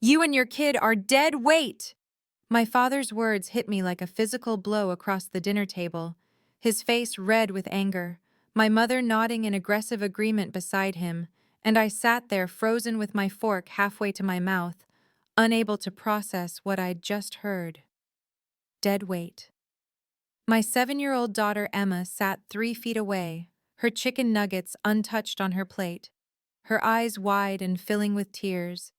You and your kid are dead weight! My father's words hit me like a physical blow across the dinner table, his face red with anger, my mother nodding in aggressive agreement beside him, and I sat there frozen with my fork halfway to my mouth, unable to process what I'd just heard. Dead weight. My 7-year-old daughter Emma sat 3 feet away, her chicken nuggets untouched on her plate, her eyes wide and filling with tears.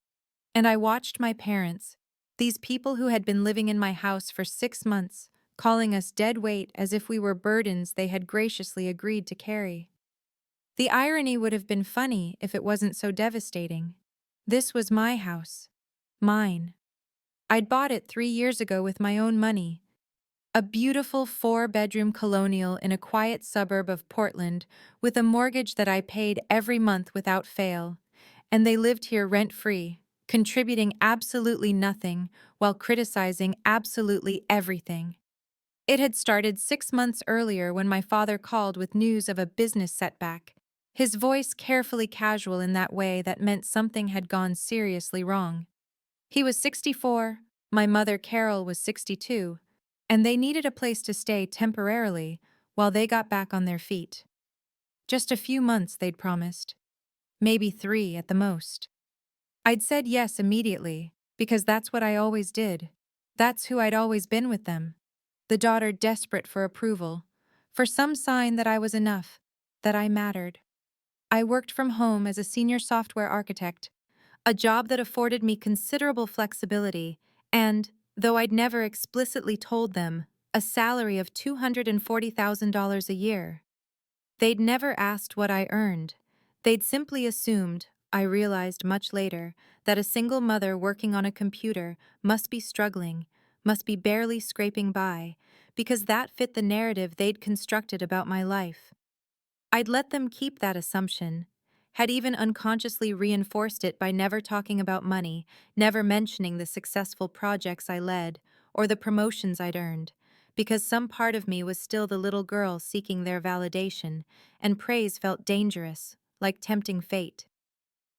And I watched my parents, these people who had been living in my house for 6 months, calling us dead weight as if we were burdens they had graciously agreed to carry. The irony would have been funny if it wasn't so devastating. This was my house. Mine. I'd bought it 3 years ago with my own money. A beautiful 4-bedroom colonial in a quiet suburb of Portland with a mortgage that I paid every month without fail. And they lived here rent-free, contributing absolutely nothing while criticizing absolutely everything. It had started 6 months earlier when my father called with news of a business setback, his voice carefully casual in that way that meant something had gone seriously wrong. He was 64, my mother Carol was 62, and they needed a place to stay temporarily while they got back on their feet. Just a few months, they'd promised. Maybe 3 at the most. I'd said yes immediately, because that's what I always did. That's who I'd always been with them. The daughter desperate for approval, for some sign that I was enough, that I mattered. I worked from home as a senior software architect, a job that afforded me considerable flexibility, and, though I'd never explicitly told them, a salary of $240,000 a year. They'd never asked what I earned. They'd simply assumed, I realized much later, that a single mother working on a computer must be struggling, must be barely scraping by, because that fit the narrative they'd constructed about my life. I'd let them keep that assumption, had even unconsciously reinforced it by never talking about money, never mentioning the successful projects I led, or the promotions I'd earned, because some part of me was still the little girl seeking their validation, and praise felt dangerous, like tempting fate.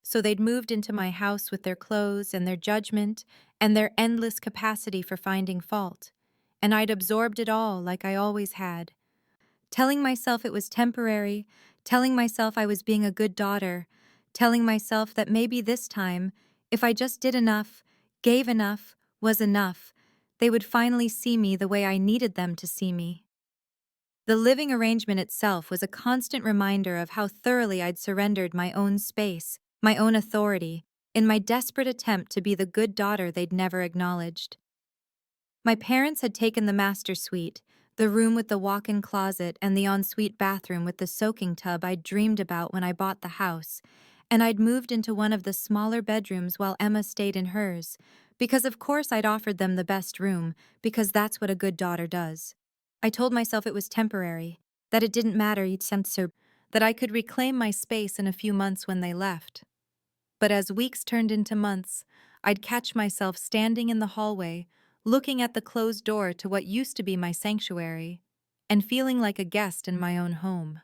So they'd moved into my house with their clothes and their judgment and their endless capacity for finding fault, and I'd absorbed it all like I always had, telling myself it was temporary, telling myself I was being a good daughter, telling myself that maybe this time, if I just did enough, gave enough, was enough, they would finally see me the way I needed them to see me. The living arrangement itself was a constant reminder of how thoroughly I'd surrendered my own space, my own authority, in my desperate attempt to be the good daughter they'd never acknowledged. My parents had taken the master suite, the room with the walk-in closet and the ensuite bathroom with the soaking tub I'd dreamed about when I bought the house, and I'd moved into one of the smaller bedrooms while Emma stayed in hers, because of course I'd offered them the best room, because that's what a good daughter does. I told myself it was temporary, that it didn't matter, that I could reclaim my space in a few months when they left. But as weeks turned into months, I'd catch myself standing in the hallway, looking at the closed door to what used to be my sanctuary, and feeling like a guest in my own home.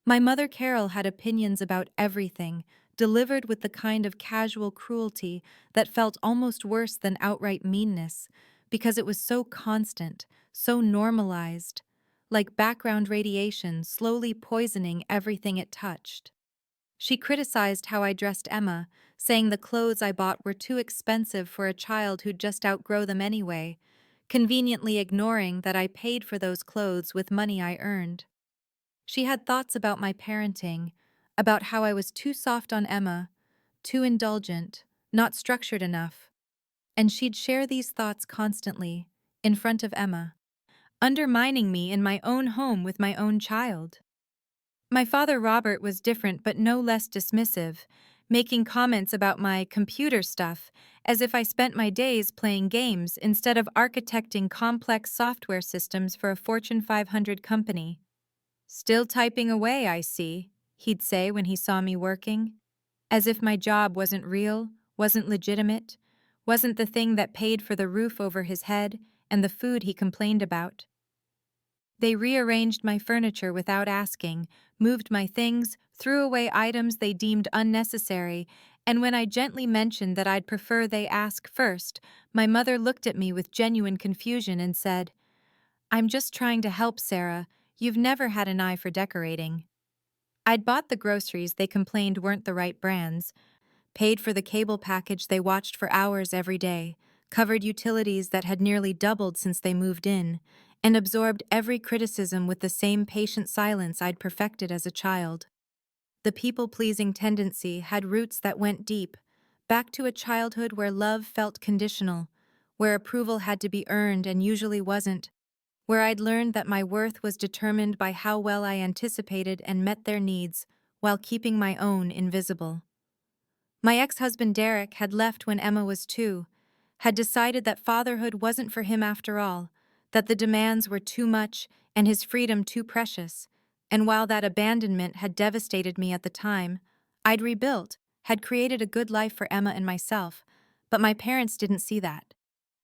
My mother Carol had opinions about everything, delivered with the kind of casual cruelty that felt almost worse than outright meanness, because it was so constant, so normalized, like background radiation slowly poisoning everything it touched. She criticized how I dressed Emma, saying the clothes I bought were too expensive for a child who'd just outgrow them anyway, conveniently ignoring that I paid for those clothes with money I earned. She had thoughts about my parenting, about how I was too soft on Emma, too indulgent, not structured enough, and she'd share these thoughts constantly, in front of Emma, undermining me in my own home with my own child. My father Robert was different but no less dismissive, making comments about my computer stuff as if I spent my days playing games instead of architecting complex software systems for a Fortune 500 company. "Still typing away, I see," he'd say when he saw me working, as if my job wasn't real, wasn't legitimate, wasn't the thing that paid for the roof over his head and the food he complained about. They rearranged my furniture without asking, moved my things, threw away items they deemed unnecessary, And when I gently mentioned that I'd prefer they ask first, my mother looked at me with genuine confusion and said, "I'm just trying to help, Sarah. You've never had an eye for decorating." I'd bought the groceries they complained weren't the right brands, paid for the cable package they watched for hours every day, covered utilities that had nearly doubled since they moved in, and absorbed every criticism with the same patient silence I'd perfected as a child. The people-pleasing tendency had roots that went deep, back to a childhood where love felt conditional, where approval had to be earned and usually wasn't, where I'd learned that my worth was determined by how well I anticipated and met their needs while keeping my own invisible. My ex-husband Derek had left when Emma was 2, had decided that fatherhood wasn't for him after all, that the demands were too much and his freedom too precious, and while that abandonment had devastated me at the time, I'd rebuilt, had created a good life for Emma and myself, but my parents didn't see that.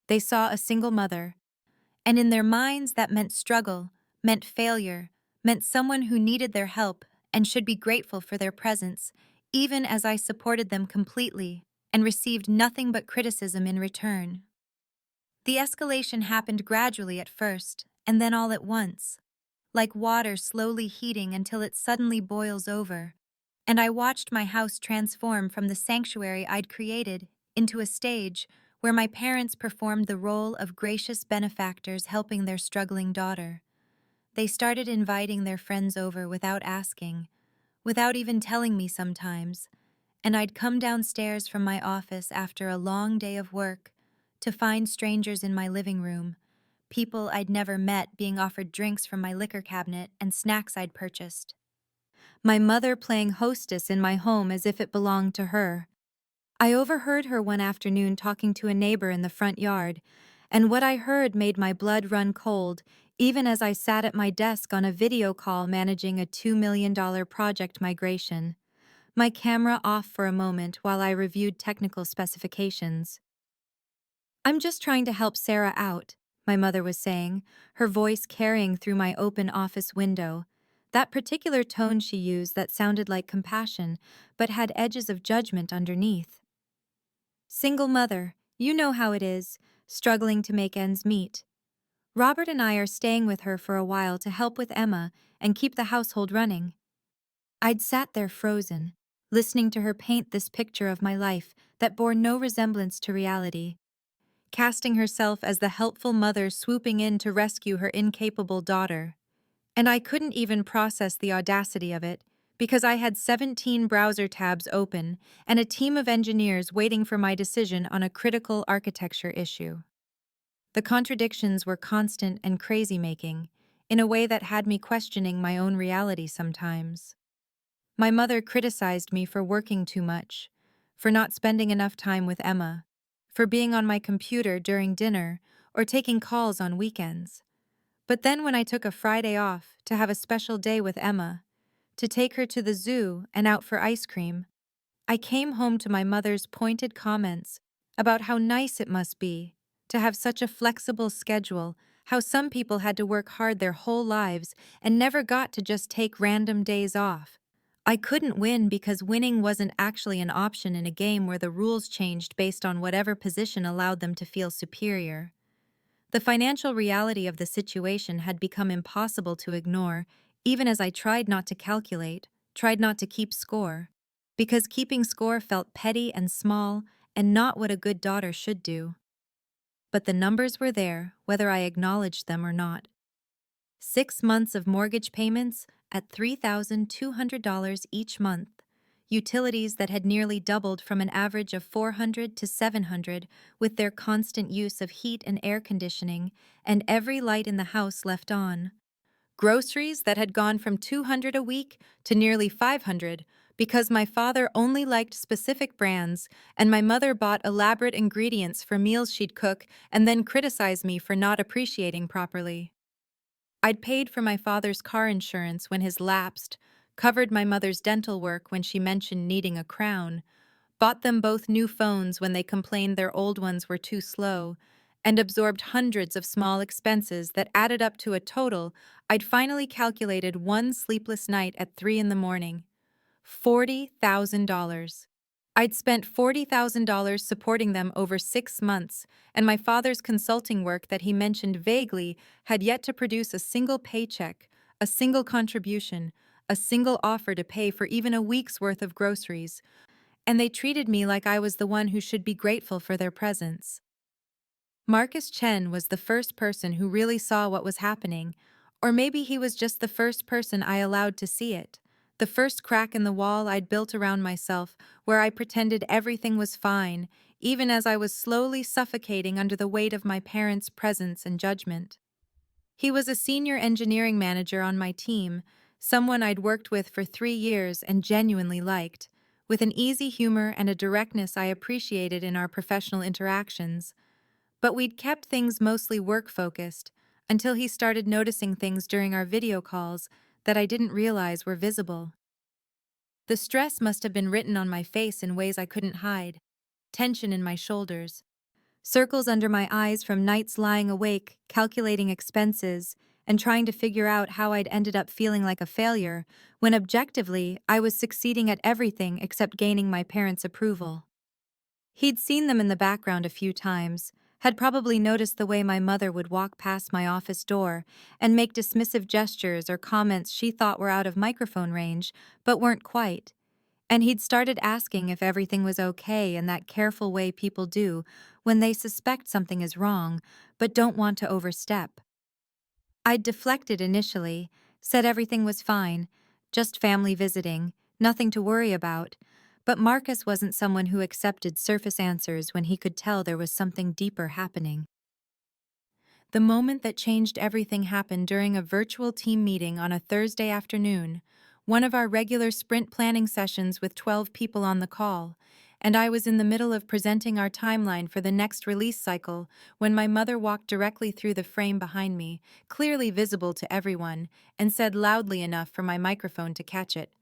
They saw a single mother, and in their minds that meant struggle, meant failure, meant someone who needed their help and should be grateful for their presence, even as I supported them completely and received nothing but criticism in return. The escalation happened gradually at first, and then all at once, like water slowly heating until it suddenly boils over, and I watched my house transform from the sanctuary I'd created into a stage where my parents performed the role of gracious benefactors helping their struggling daughter. They started inviting their friends over without asking, without even telling me sometimes, and I'd come downstairs from my office after a long day of work to find strangers in my living room, people I'd never met being offered drinks from my liquor cabinet and snacks I'd purchased. My mother playing hostess in my home as if it belonged to her. I overheard her one afternoon talking to a neighbor in the front yard, and what I heard made my blood run cold, even as I sat at my desk on a video call managing a $2 million project migration, my camera off for a moment while I reviewed technical specifications. "I'm just trying to help Sarah out," my mother was saying, her voice carrying through my open office window, that particular tone she used that sounded like compassion, but had edges of judgment underneath. "Single mother, you know how it is, struggling to make ends meet. Robert and I are staying with her for a while to help with Emma and keep the household running." I'd sat there frozen, listening to her paint this picture of my life that bore no resemblance to reality, casting herself as the helpful mother swooping in to rescue her incapable daughter. And I couldn't even process the audacity of it, because I had 17 browser tabs open and a team of engineers waiting for my decision on a critical architecture issue. The contradictions were constant and crazy-making, in a way that had me questioning my own reality sometimes. My mother criticized me for working too much, for not spending enough time with Emma, for being on my computer during dinner or taking calls on weekends. But then when I took a Friday off to have a special day with Emma, to take her to the zoo and out for ice cream, I came home to my mother's pointed comments about how nice it must be to have such a flexible schedule, how some people had to work hard their whole lives and never got to just take random days off. I couldn't win because winning wasn't actually an option in a game where the rules changed based on whatever position allowed them to feel superior. The financial reality of the situation had become impossible to ignore, even as I tried not to calculate, tried not to keep score, because keeping score felt petty and small and not what a good daughter should do. But the numbers were there, whether I acknowledged them or not. 6 months of mortgage payments at $3,200 each month, utilities that had nearly doubled from an average of $400 to $700 with their constant use of heat and air conditioning, and every light in the house left on. Groceries that had gone from $200 a week to nearly $500 because my father only liked specific brands and my mother bought elaborate ingredients for meals she'd cook and then criticize me for not appreciating properly. I'd paid for my father's car insurance when his lapsed, covered my mother's dental work when she mentioned needing a crown, bought them both new phones when they complained their old ones were too slow, and absorbed hundreds of small expenses that added up to a total I'd finally calculated one sleepless night at 3 in the morning. $40,000. I'd spent $40,000 supporting them over 6 months, and my father's consulting work that he mentioned vaguely had yet to produce a single paycheck, a single contribution, a single offer to pay for even a week's worth of groceries, and they treated me like I was the one who should be grateful for their presence. Marcus Chen was the first person who really saw what was happening, or maybe he was just the first person I allowed to see it. The first crack in the wall I'd built around myself, where I pretended everything was fine, even as I was slowly suffocating under the weight of my parents' presence and judgment. He was a senior engineering manager on my team, someone I'd worked with for 3 years and genuinely liked, with an easy humor and a directness I appreciated in our professional interactions. But we'd kept things mostly work-focused until he started noticing things during our video calls that I didn't realize were visible. The stress must have been written on my face in ways I couldn't hide. Tension in my shoulders, circles under my eyes from nights lying awake, calculating expenses, and trying to figure out how I'd ended up feeling like a failure, when objectively I was succeeding at everything except gaining my parents' approval. He'd seen them in the background a few times, had probably noticed the way my mother would walk past my office door and make dismissive gestures or comments she thought were out of microphone range, but weren't quite. And he'd started asking if everything was okay in that careful way people do when they suspect something is wrong, but don't want to overstep. I'd deflected initially, said everything was fine, just family visiting, nothing to worry about, but Marcus wasn't someone who accepted surface answers when he could tell there was something deeper happening. The moment that changed everything happened during a virtual team meeting on a Thursday afternoon, one of our regular sprint planning sessions with 12 people on the call, and I was in the middle of presenting our timeline for the next release cycle when my mother walked directly through the frame behind me, clearly visible to everyone, and said loudly enough for my microphone to catch it.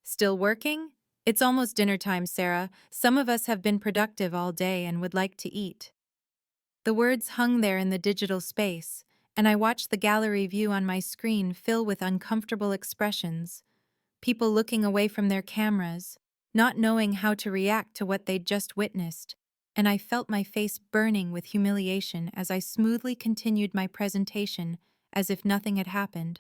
"Still working? It's almost dinner time, Sarah. Some of us have been productive all day and would like to eat." The words hung there in the digital space, and I watched the gallery view on my screen fill with uncomfortable expressions. People looking away from their cameras, not knowing how to react to what they'd just witnessed, and I felt my face burning with humiliation as I smoothly continued my presentation as if nothing had happened.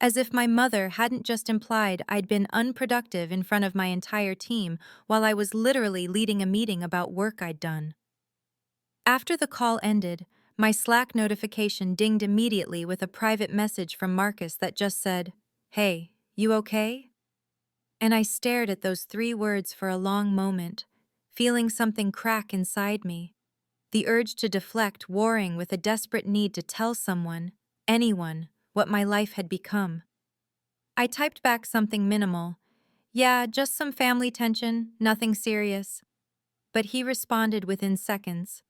As if my mother hadn't just implied I'd been unproductive in front of my entire team while I was literally leading a meeting about work I'd done. After the call ended, my Slack notification dinged immediately with a private message from Marcus that just said, "Hey, you okay?" And I stared at those 3 words for a long moment, feeling something crack inside me, the urge to deflect warring with a desperate need to tell someone, anyone, what my life had become. I typed back something minimal. "Yeah, just some family tension, nothing serious." But he responded within seconds.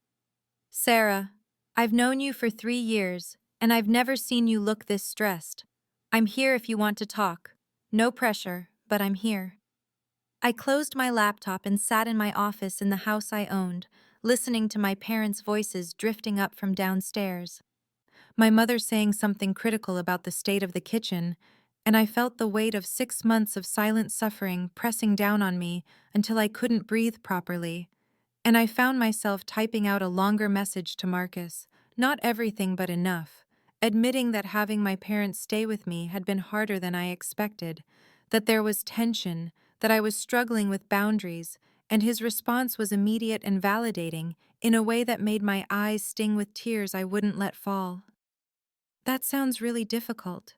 "Sarah, I've known you for 3 years, and I've never seen you look this stressed. I'm here if you want to talk. No pressure, but I'm here." I closed my laptop and sat in my office in the house I owned, listening to my parents' voices drifting up from downstairs. My mother saying something critical about the state of the kitchen, and I felt the weight of 6 months of silent suffering pressing down on me until I couldn't breathe properly. And I found myself typing out a longer message to Marcus, not everything but enough, admitting that having my parents stay with me had been harder than I expected, that there was tension, that I was struggling with boundaries, and his response was immediate and validating in a way that made my eyes sting with tears I wouldn't let fall. "That sounds really difficult.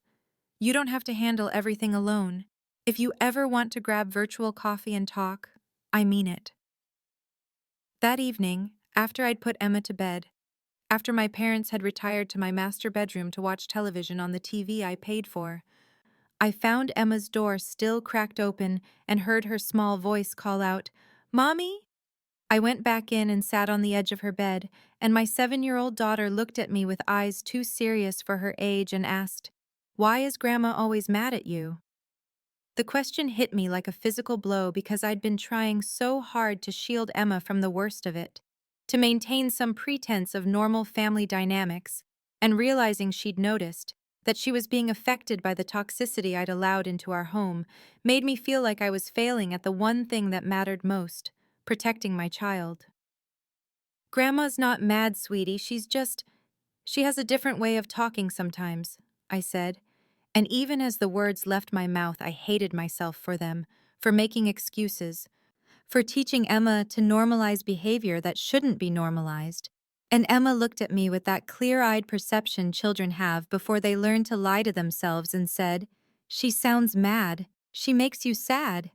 You don't have to handle everything alone. If you ever want to grab virtual coffee and talk, I mean it." That evening, after I'd put Emma to bed, after my parents had retired to my master bedroom to watch television on the TV I paid for, I found Emma's door still cracked open and heard her small voice call out, "Mommy?" I went back in and sat on the edge of her bed, and my 7-year-old daughter looked at me with eyes too serious for her age and asked, "Why is Grandma always mad at you?" The question hit me like a physical blow because I'd been trying so hard to shield Emma from the worst of it, to maintain some pretense of normal family dynamics, and realizing she'd noticed, that she was being affected by the toxicity I'd allowed into our home, made me feel like I was failing at the one thing that mattered most: protecting my child. "Grandma's not mad, sweetie, she has a different way of talking sometimes," I said, and even as the words left my mouth, I hated myself for them, for making excuses, for teaching Emma to normalize behavior that shouldn't be normalized. And Emma looked at me with that clear-eyed perception children have before they learn to lie to themselves and said, "She sounds mad. She makes you sad."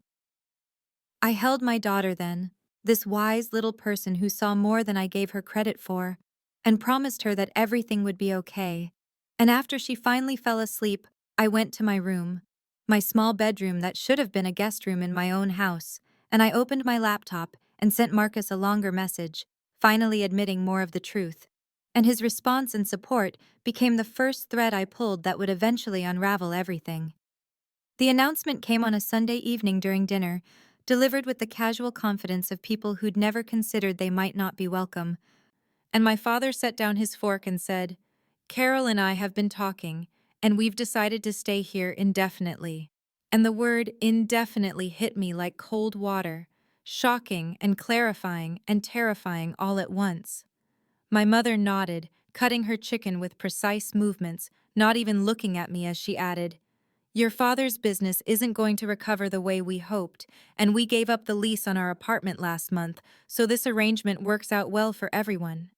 I held my daughter then, this wise little person who saw more than I gave her credit for, and promised her that everything would be okay. And after she finally fell asleep, I went to my room, my small bedroom that should have been a guest room in my own house, and I opened my laptop and sent Marcus a longer message, finally admitting more of the truth. And his response and support became the first thread I pulled that would eventually unravel everything. The announcement came on a Sunday evening during dinner, delivered with the casual confidence of people who'd never considered they might not be welcome. And my father set down his fork and said, "Carol and I have been talking, and we've decided to stay here indefinitely." And the word indefinitely hit me like cold water, shocking and clarifying and terrifying all at once. My mother nodded, cutting her chicken with precise movements, not even looking at me as she added, "Your father's business isn't going to recover the way we hoped, and we gave up the lease on our apartment last month, so this arrangement works out well for everyone."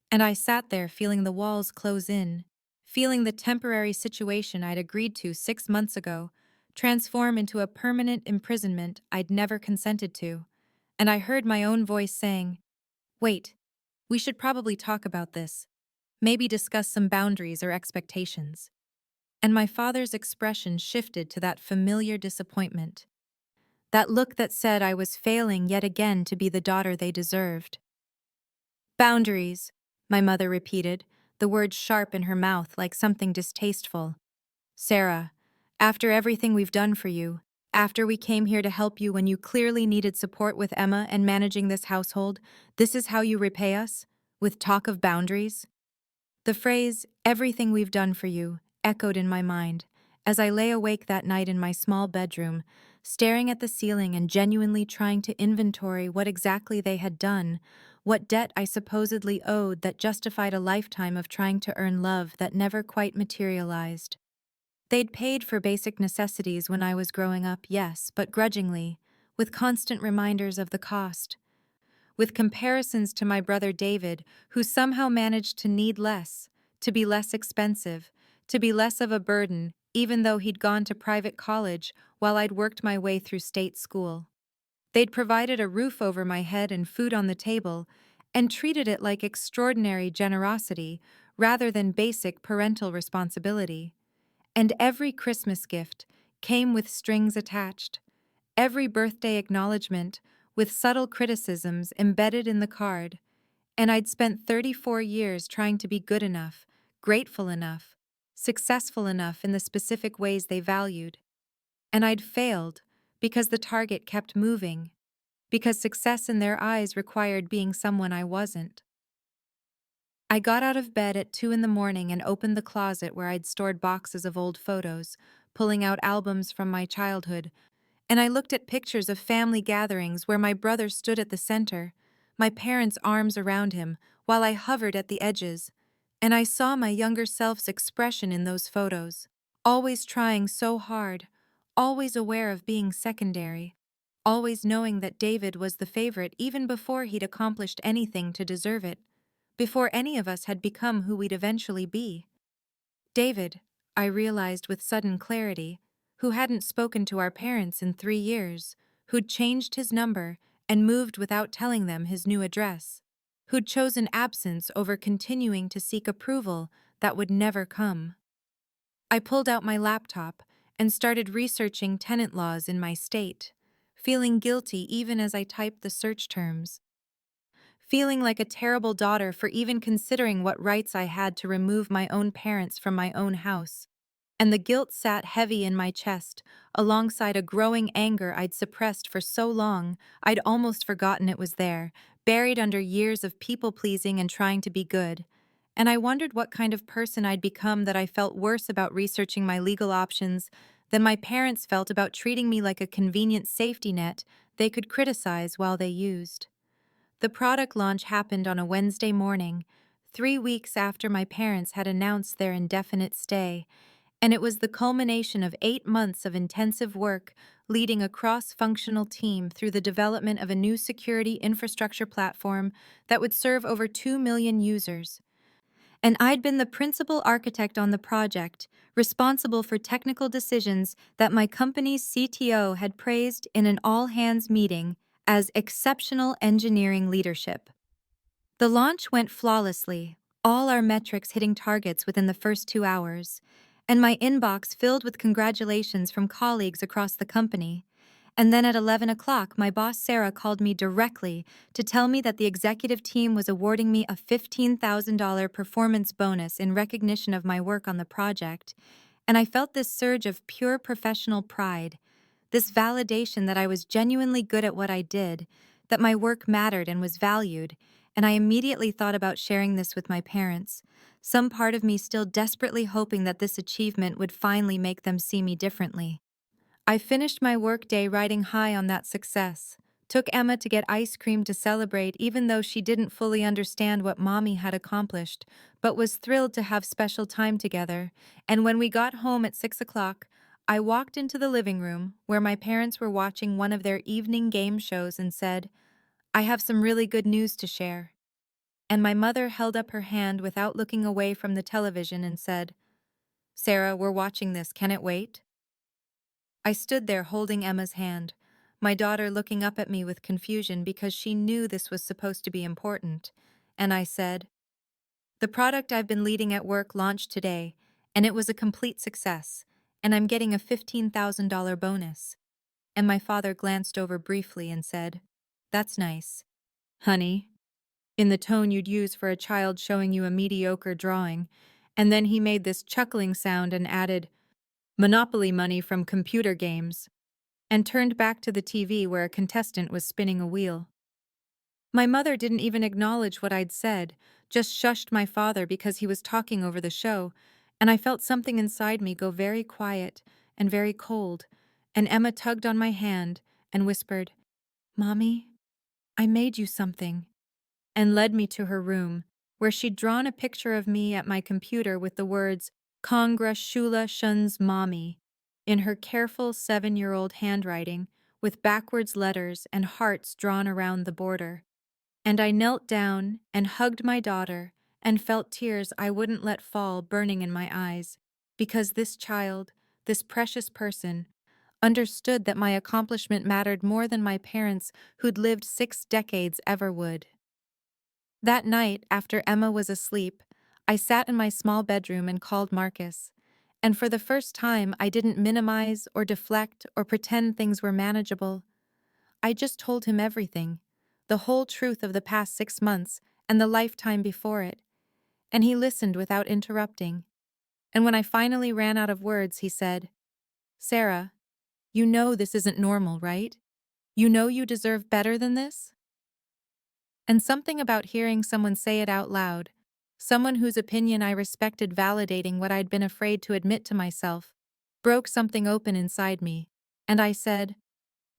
And I sat there feeling the walls close in, feeling the temporary situation I'd agreed to 6 months ago transform into a permanent imprisonment I'd never consented to. And I heard my own voice saying, "Wait, we should probably talk about this. Maybe discuss some boundaries or expectations." And my father's expression shifted to that familiar disappointment. That look that said I was failing yet again to be the daughter they deserved. "Boundaries," my mother repeated, the words sharp in her mouth like something distasteful. "Sarah, after everything we've done for you, after we came here to help you when you clearly needed support with Emma and managing this household, this is how you repay us? With talk of boundaries?" The phrase, "everything we've done for you," echoed in my mind as I lay awake that night in my small bedroom, staring at the ceiling and genuinely trying to inventory what exactly they had done, what debt I supposedly owed that justified a lifetime of trying to earn love that never quite materialized. They'd paid for basic necessities when I was growing up, yes, but grudgingly, with constant reminders of the cost, with comparisons to my brother David, who somehow managed to need less, to be less expensive, to be less of a burden, even though he'd gone to private college while I'd worked my way through state school. They'd provided a roof over my head and food on the table, and treated it like extraordinary generosity rather than basic parental responsibility. And every Christmas gift came with strings attached. Every birthday acknowledgement, with subtle criticisms embedded in the card, and I'd spent 34 years trying to be good enough, grateful enough, successful enough in the specific ways they valued. And I'd failed because the target kept moving, because success in their eyes required being someone I wasn't. I got out of bed at 2 in the morning and opened the closet where I'd stored boxes of old photos, pulling out albums from my childhood, and I looked at pictures of family gatherings where my brother stood at the center, my parents' arms around him, while I hovered at the edges, and I saw my younger self's expression in those photos, always trying so hard, always aware of being secondary, always knowing that David was the favorite even before he'd accomplished anything to deserve it, before any of us had become who we'd eventually be. David, I realized with sudden clarity, who hadn't spoken to our parents in 3 years, who'd changed his number and moved without telling them his new address, who'd chosen absence over continuing to seek approval that would never come. I pulled out my laptop and started researching tenant laws in my state, feeling guilty even as I typed the search terms, feeling like a terrible daughter for even considering what rights I had to remove my own parents from my own house. And the guilt sat heavy in my chest, alongside a growing anger I'd suppressed for so long I'd almost forgotten it was there, buried under years of people-pleasing and trying to be good. and I wondered what kind of person I'd become that I felt worse about researching my legal options than my parents felt about treating me like a convenient safety net they could criticize while they used. The product launch happened on a Wednesday morning, 3 weeks after my parents had announced their indefinite stay, and it was the culmination of 8 months of intensive work leading a cross-functional team through the development of a new security infrastructure platform that would serve over 2 million users. And I'd been the principal architect on the project, responsible for technical decisions that my company's CTO had praised in an all-hands meeting as exceptional engineering leadership. The launch went flawlessly, all our metrics hitting targets within the first 2 hours, and my inbox filled with congratulations from colleagues across the company. And then at 11 o'clock, my boss Sarah called me directly to tell me that the executive team was awarding me a $15,000 performance bonus in recognition of my work on the project, and I felt this surge of pure professional pride, this validation that I was genuinely good at what I did, that my work mattered and was valued, and I immediately thought about sharing this with my parents, some part of me still desperately hoping that this achievement would finally make them see me differently. I finished my workday riding high on that success, took Emma to get ice cream to celebrate even though she didn't fully understand what Mommy had accomplished, but was thrilled to have special time together, and when we got home at 6 o'clock, I walked into the living room where my parents were watching one of their evening game shows and said, "I have some really good news to share." And my mother held up her hand without looking away from the television and said, "Sarah, we're watching this, can it wait?" I stood there holding Emma's hand, my daughter looking up at me with confusion because she knew this was supposed to be important, and I said, "The product I've been leading at work launched today, and it was a complete success, and I'm getting a $15,000 bonus." And my father glanced over briefly and said, "That's nice, honey," in the tone you'd use for a child showing you a mediocre drawing, and then he made this chuckling sound and added, "Monopoly money from computer games," and turned back to the TV where a contestant was spinning a wheel. My mother didn't even acknowledge what I'd said, just shushed my father because he was talking over the show, and I felt something inside me go very quiet and very cold, and Emma tugged on my hand and whispered, "Mommy, I made you something," and led me to her room, where she'd drawn a picture of me at my computer with the words, "Congratulations, Mommy," in her careful 7-year-old handwriting, with backwards letters and hearts drawn around the border. And I knelt down and hugged my daughter and felt tears I wouldn't let fall burning in my eyes, because this child, this precious person, understood that my accomplishment mattered more than my parents who'd lived 6 decades ever would. That night, after Emma was asleep, I sat in my small bedroom and called Marcus. And for the first time, I didn't minimize or deflect or pretend things were manageable. I just told him everything, the whole truth of the past 6 months and the lifetime before it. And he listened without interrupting. And when I finally ran out of words, he said, "Sarah, you know this isn't normal, right? You know you deserve better than this?" And something about hearing someone say it out loud, someone whose opinion I respected validating what I'd been afraid to admit to myself, broke something open inside me, and I said,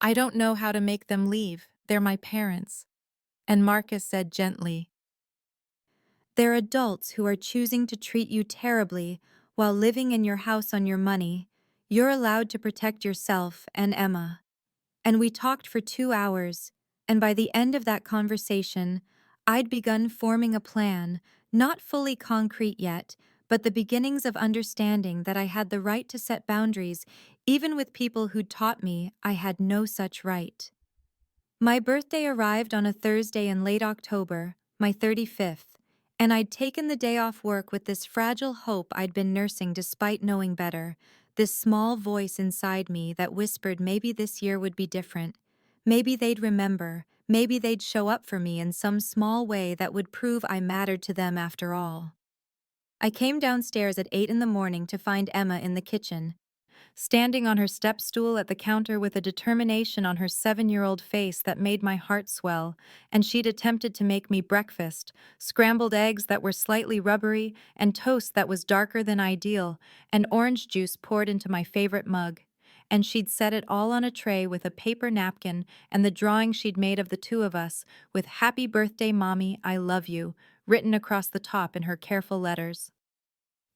"I don't know how to make them leave, they're my parents." And Marcus said gently, "They're adults who are choosing to treat you terribly while living in your house on your money. You're allowed to protect yourself and Emma." And we talked for 2 hours, and by the end of that conversation, I'd begun forming a plan, not fully concrete yet, but the beginnings of understanding that I had the right to set boundaries, even with people who'd taught me I had no such right. My birthday arrived on a Thursday in late October, my 35th, and I'd taken the day off work with this fragile hope I'd been nursing despite knowing better, this small voice inside me that whispered maybe this year would be different. Maybe they'd remember, maybe they'd show up for me in some small way that would prove I mattered to them after all. I came downstairs at 8 in the morning to find Emma in the kitchen, standing on her step stool at the counter with a determination on her 7-year-old face that made my heart swell, and she'd attempted to make me breakfast, scrambled eggs that were slightly rubbery, and toast that was darker than ideal, and orange juice poured into my favorite mug. And she'd set it all on a tray with a paper napkin and the drawing she'd made of the two of us, with "Happy Birthday, Mommy, I love you," written across the top in her careful letters.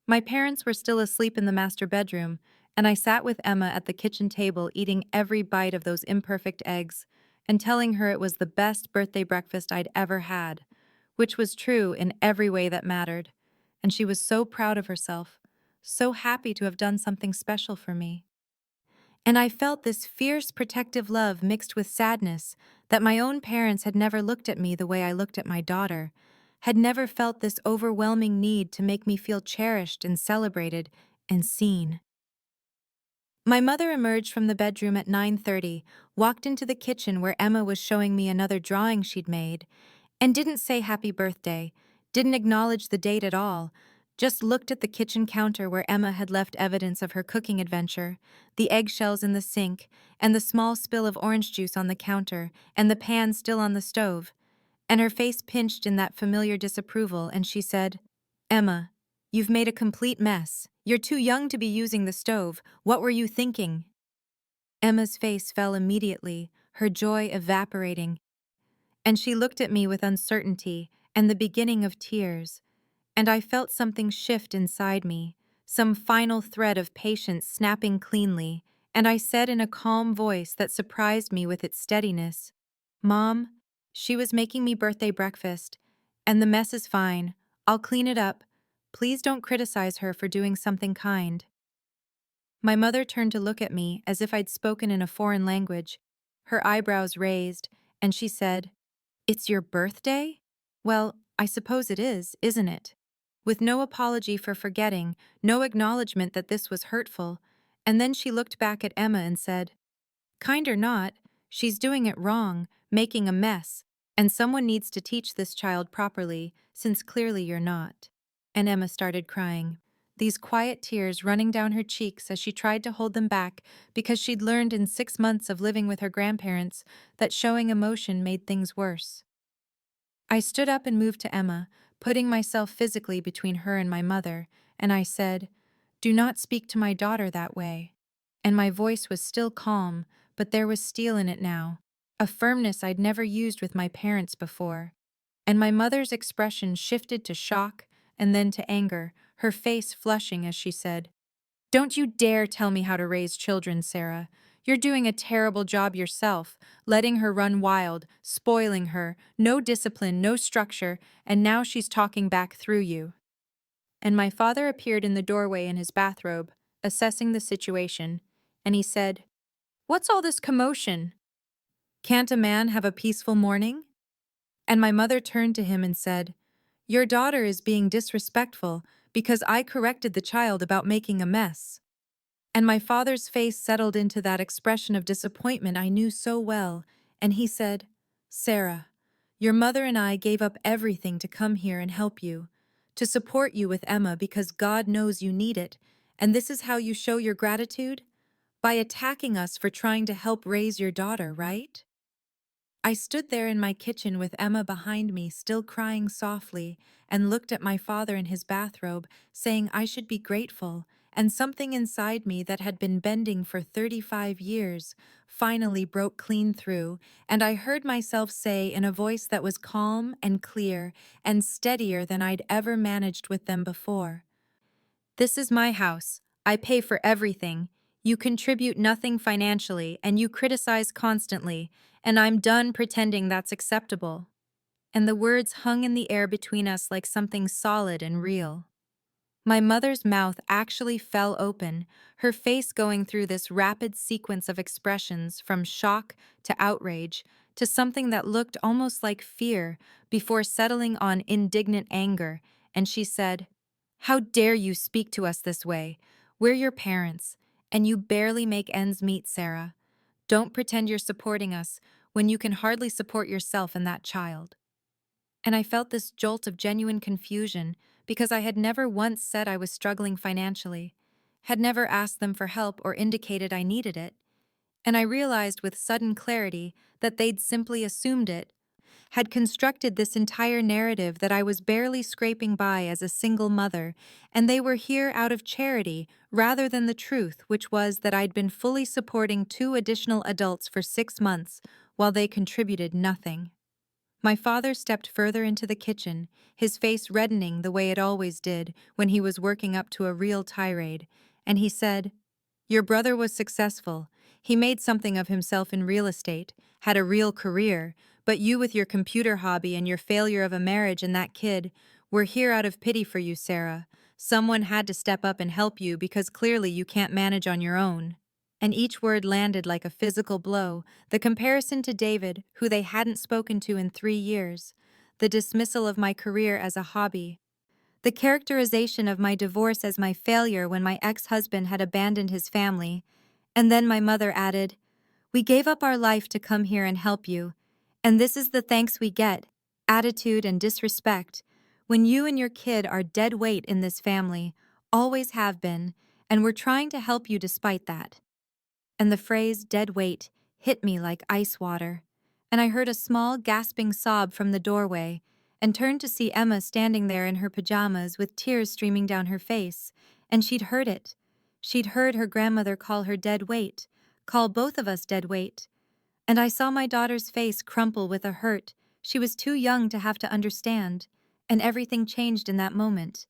My parents were still asleep in the master bedroom, and I sat with Emma at the kitchen table eating every bite of those imperfect eggs and telling her it was the best birthday breakfast I'd ever had, which was true in every way that mattered. And she was so proud of herself, so happy to have done something special for me. And I felt this fierce protective love mixed with sadness that my own parents had never looked at me the way I looked at my daughter, had never felt this overwhelming need to make me feel cherished and celebrated and seen. My mother emerged from the bedroom at 9:30, walked into the kitchen where Emma was showing me another drawing she'd made, and didn't say happy birthday, didn't acknowledge the date at all, just looked at the kitchen counter where Emma had left evidence of her cooking adventure, the eggshells in the sink, and the small spill of orange juice on the counter, and the pan still on the stove, and her face pinched in that familiar disapproval, and she said, "Emma, you've made a complete mess. You're too young to be using the stove. What were you thinking?" Emma's face fell immediately, her joy evaporating, and she looked at me with uncertainty and the beginning of tears, and I felt something shift inside me, some final thread of patience snapping cleanly, and I said in a calm voice that surprised me with its steadiness, "Mom, she was making me birthday breakfast, and the mess is fine. I'll clean it up. Please don't criticize her for doing something kind." My mother turned to look at me as if I'd spoken in a foreign language, her eyebrows raised, and she said, "It's your birthday? Well, I suppose it is, isn't it?" With no apology for forgetting, no acknowledgement that this was hurtful, and then she looked back at Emma and said, "Kind or not, she's doing it wrong, making a mess, and someone needs to teach this child properly, since clearly you're not." And Emma started crying, these quiet tears running down her cheeks as she tried to hold them back because she'd learned in 6 months of living with her grandparents that showing emotion made things worse. I stood up and moved to Emma, putting myself physically between her and my mother, and I said, "Do not speak to my daughter that way." And my voice was still calm, but there was steel in it now, a firmness I'd never used with my parents before. And my mother's expression shifted to shock and then to anger, her face flushing as she said, "Don't you dare tell me how to raise children, Sarah. You're doing a terrible job yourself, letting her run wild, spoiling her, no discipline, no structure, and now she's talking back through you." And my father appeared in the doorway in his bathrobe, assessing the situation, and he said, "What's all this commotion? Can't a man have a peaceful morning?" And my mother turned to him and said, "Your daughter is being disrespectful because I corrected the child about making a mess." And my father's face settled into that expression of disappointment I knew so well, and he said, "Sarah, your mother and I gave up everything to come here and help you, to support you with Emma because God knows you need it, and this is how you show your gratitude? By attacking us for trying to help raise your daughter, right?" I stood there in my kitchen with Emma behind me, still crying softly, and looked at my father in his bathrobe, saying I should be grateful, and something inside me that had been bending for 35 years finally broke clean through, and I heard myself say in a voice that was calm and clear and steadier than I'd ever managed with them before, "This is my house. I pay for everything. You contribute nothing financially, and you criticize constantly, and I'm done pretending that's acceptable." And the words hung in the air between us like something solid and real. My mother's mouth actually fell open, her face going through this rapid sequence of expressions from shock to outrage to something that looked almost like fear before settling on indignant anger, and she said, "How dare you speak to us this way? We're your parents, and you barely make ends meet, Sarah. Don't pretend you're supporting us when you can hardly support yourself and that child." And I felt this jolt of genuine confusion because I had never once said I was struggling financially. had never asked them for help or indicated I needed it, and I realized with sudden clarity that they'd simply assumed it, had constructed this entire narrative that I was barely scraping by as a single mother, and they were here out of charity rather than the truth, which was that I'd been fully supporting 2 additional adults for 6 months while they contributed nothing. My father stepped further into the kitchen, his face reddening the way it always did when he was working up to a real tirade, and he said, "Your brother was successful. He made something of himself in real estate, had a real career, but you with your computer hobby and your failure of a marriage and that kid, we're here out of pity for you, Sarah. Someone had to step up and help you because clearly you can't manage on your own." And each word landed like a physical blow, the comparison to David, who they hadn't spoken to in 3 years, the dismissal of my career as a hobby, the characterization of my divorce as my failure when my ex-husband had abandoned his family, and then my mother added, "We gave up our life to come here and help you, and this is the thanks we get, attitude and disrespect, when you and your kid are dead weight in this family, always have been, and we're trying to help you despite that." And the phrase dead weight hit me like ice water, and I heard a small gasping sob from the doorway and turned to see Emma standing there in her pajamas with tears streaming down her face, and she'd heard it. She'd heard her grandmother call her dead weight, call both of us dead weight. And I saw my daughter's face crumple with a hurt she was too young to have to understand, and everything changed in that moment.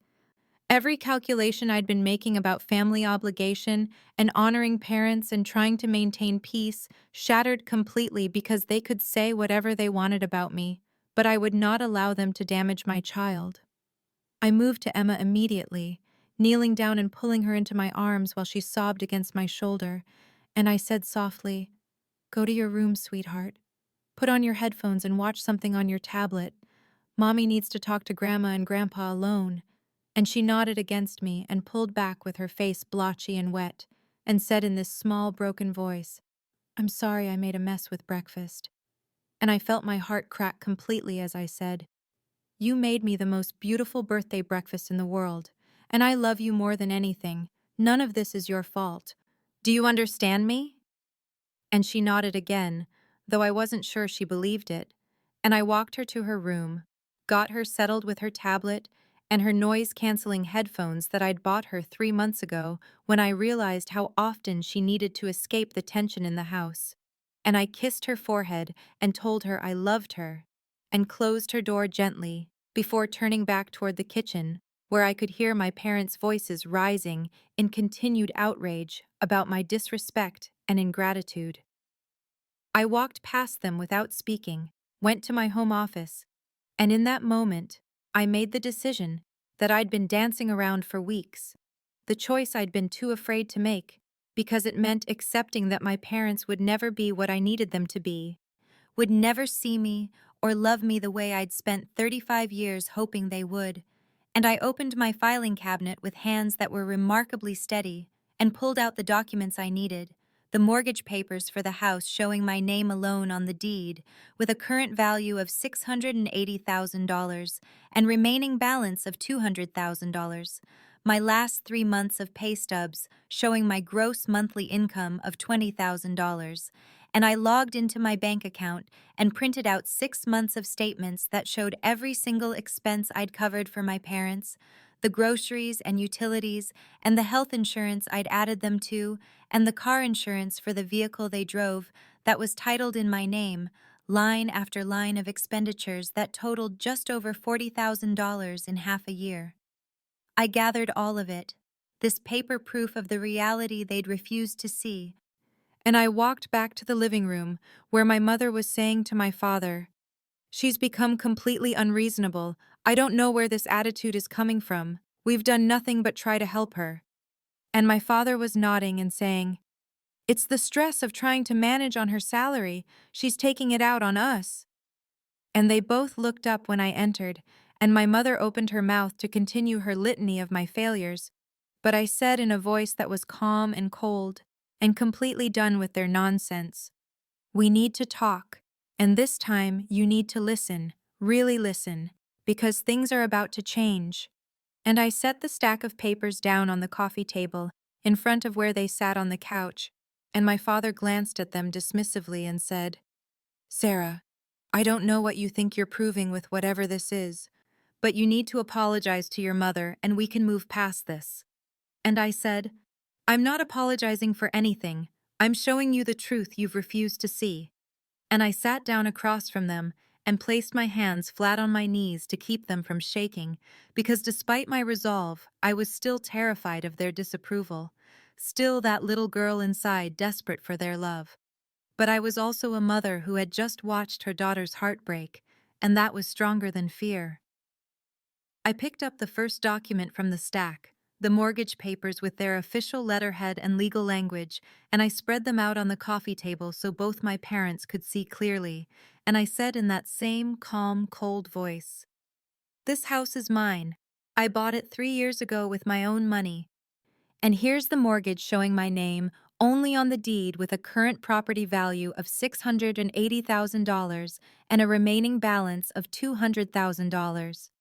Every calculation I'd been making about family obligation and honoring parents and trying to maintain peace shattered completely because they could say whatever they wanted about me, but I would not allow them to damage my child. I moved to Emma immediately, kneeling down and pulling her into my arms while she sobbed against my shoulder, and I said softly, "Go to your room, sweetheart. Put on your headphones and watch something on your tablet. Mommy needs to talk to Grandma and Grandpa alone." And she nodded against me and pulled back with her face blotchy and wet, and said in this small, broken voice, "I'm sorry I made a mess with breakfast." And I felt my heart crack completely as I said, "You made me the most beautiful birthday breakfast in the world, and I love you more than anything. None of this is your fault. Do you understand me?" And she nodded again, though I wasn't sure she believed it, and I walked her to her room, got her settled with her tablet and her noise-canceling headphones that I'd bought her 3 months ago when I realized how often she needed to escape the tension in the house. And I kissed her forehead and told her I loved her, and closed her door gently before turning back toward the kitchen, where I could hear my parents' voices rising in continued outrage about my disrespect and ingratitude. I walked past them without speaking, went to my home office, and in that moment, I made the decision that I'd been dancing around for weeks, the choice I'd been too afraid to make, because it meant accepting that my parents would never be what I needed them to be, would never see me or love me the way I'd spent 35 years hoping they would. And I opened my filing cabinet with hands that were remarkably steady and pulled out the documents I needed, the mortgage papers for the house showing my name alone on the deed, with a current value of $680,000 and remaining balance of $200,000, my last 3 months of pay stubs showing my gross monthly income of $20,000, and I logged into my bank account and printed out 6 months of statements that showed every single expense I'd covered for my parents, the groceries and utilities, and the health insurance I'd added them to, and the car insurance for the vehicle they drove that was titled in my name, line after line of expenditures that totaled just over $40,000 in half a year. I gathered all of it, this paper proof of the reality they'd refused to see, and I walked back to the living room where my mother was saying to my father, "She's become completely unreasonable. I don't know where this attitude is coming from. We've done nothing but try to help her." And my father was nodding and saying, "It's the stress of trying to manage on her salary. She's taking it out on us." And they both looked up when I entered, and my mother opened her mouth to continue her litany of my failures, but I said in a voice that was calm and cold, and completely done with their nonsense, "We need to talk, and this time you need to listen, really listen, because things are about to change." And I set the stack of papers down on the coffee table in front of where they sat on the couch, and my father glanced at them dismissively and said, "Sarah, I don't know what you think you're proving with whatever this is, but you need to apologize to your mother and we can move past this." And I said, "I'm not apologizing for anything. I'm showing you the truth you've refused to see." And I sat down across from them and placed my hands flat on my knees to keep them from shaking, because despite my resolve, I was still terrified of their disapproval, still that little girl inside desperate for their love. But I was also a mother who had just watched her daughter's heart break, and that was stronger than fear. I picked up the first document from the stack, the mortgage papers with their official letterhead and legal language, and I spread them out on the coffee table so both my parents could see clearly, and I said in that same calm, cold voice, "This house is mine. I bought it 3 years ago with my own money. And here's the mortgage showing my name only on the deed with a current property value of $680,000 and a remaining balance of $200,000.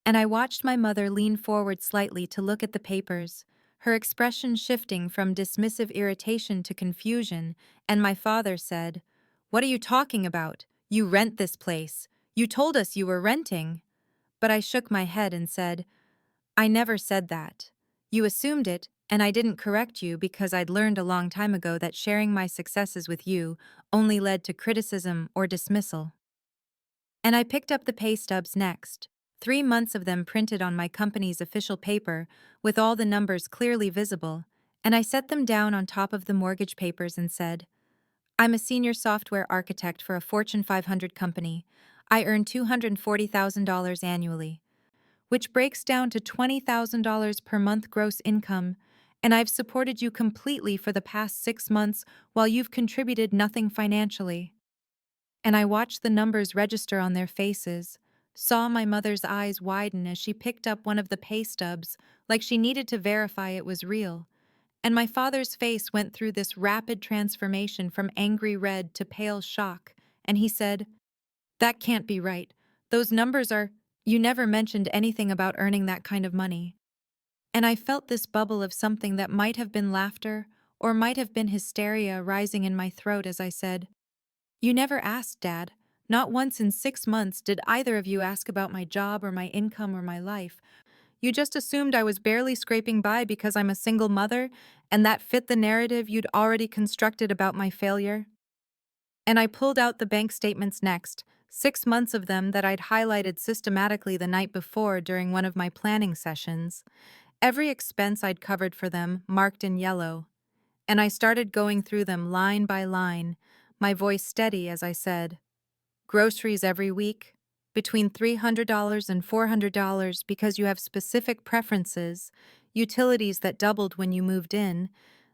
And I watched my mother lean forward slightly to look at the papers, her expression shifting from dismissive irritation to confusion, and my father said, "What are you talking about? You rent this place. You told us you were renting." But I shook my head and said, "I never said that. You assumed it, and I didn't correct you because I'd learned a long time ago that sharing my successes with you only led to criticism or dismissal." And I picked up the pay stubs next, 3 months of them printed on my company's official paper with all the numbers clearly visible, and I set them down on top of the mortgage papers and said, "I'm a senior software architect for a Fortune 500 company. I earn $240,000 annually, which breaks down to $20,000 per month gross income, and I've supported you completely for the past 6 months while you've contributed nothing financially." And I watched the numbers register on their faces, saw my mother's eyes widen as she picked up one of the pay stubs, like she needed to verify it was real. And my father's face went through this rapid transformation from angry red to pale shock, and he said, "That can't be right. Those numbers are. You never mentioned anything about earning that kind of money." And I felt this bubble of something that might have been laughter or might have been hysteria rising in my throat as I said, "You never asked, Dad. Not once in 6 months did either of you ask about my job or my income or my life. You just assumed I was barely scraping by because I'm a single mother, and that fit the narrative you'd already constructed about my failure." And I pulled out the bank statements next, 6 months of them that I'd highlighted systematically the night before during one of my planning sessions. Every expense I'd covered for them marked in yellow. And I started going through them line by line, my voice steady as I said, "Groceries every week, between $300 and $400 because you have specific preferences, utilities that doubled when you moved in,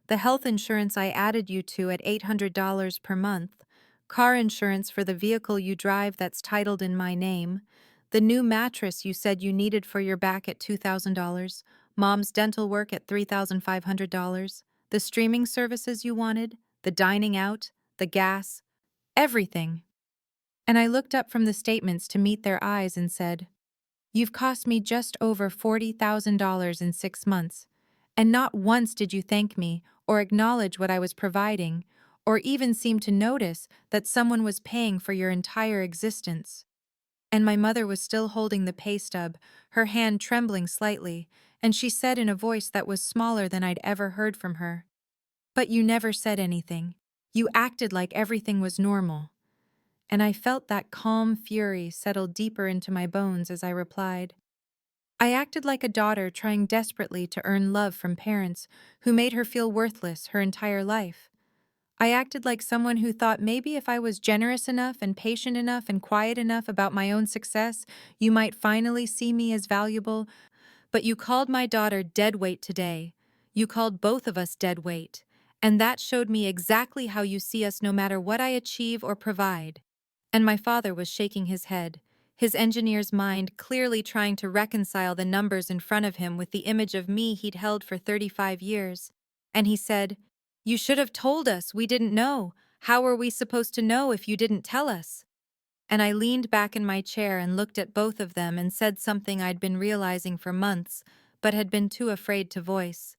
the health insurance I added you to at $800 per month, car insurance for the vehicle you drive that's titled in my name, the new mattress you said you needed for your back at $2,000, mom's dental work at $3,500, the streaming services you wanted, the dining out, the gas, everything." And I looked up from the statements to meet their eyes and said, "You've cost me just over $40,000 in 6 months, and not once did you thank me or acknowledge what I was providing, or even seem to notice that someone was paying for your entire existence." And my mother was still holding the pay stub, her hand trembling slightly, and she said in a voice that was smaller than I'd ever heard from her, "But you never said anything. You acted like everything was normal." And I felt that calm fury settle deeper into my bones as I replied, "I acted like a daughter trying desperately to earn love from parents who made her feel worthless her entire life. I acted like someone who thought maybe if I was generous enough and patient enough and quiet enough about my own success, you might finally see me as valuable. But you called my daughter dead weight today. You called both of us dead weight. And that showed me exactly how you see us no matter what I achieve or provide." And my father was shaking his head, his engineer's mind clearly trying to reconcile the numbers in front of him with the image of me he'd held for 35 years. And he said, "You should have told us. We didn't know. How were we supposed to know if you didn't tell us?" And I leaned back in my chair and looked at both of them and said something I'd been realizing for months, but had been too afraid to voice.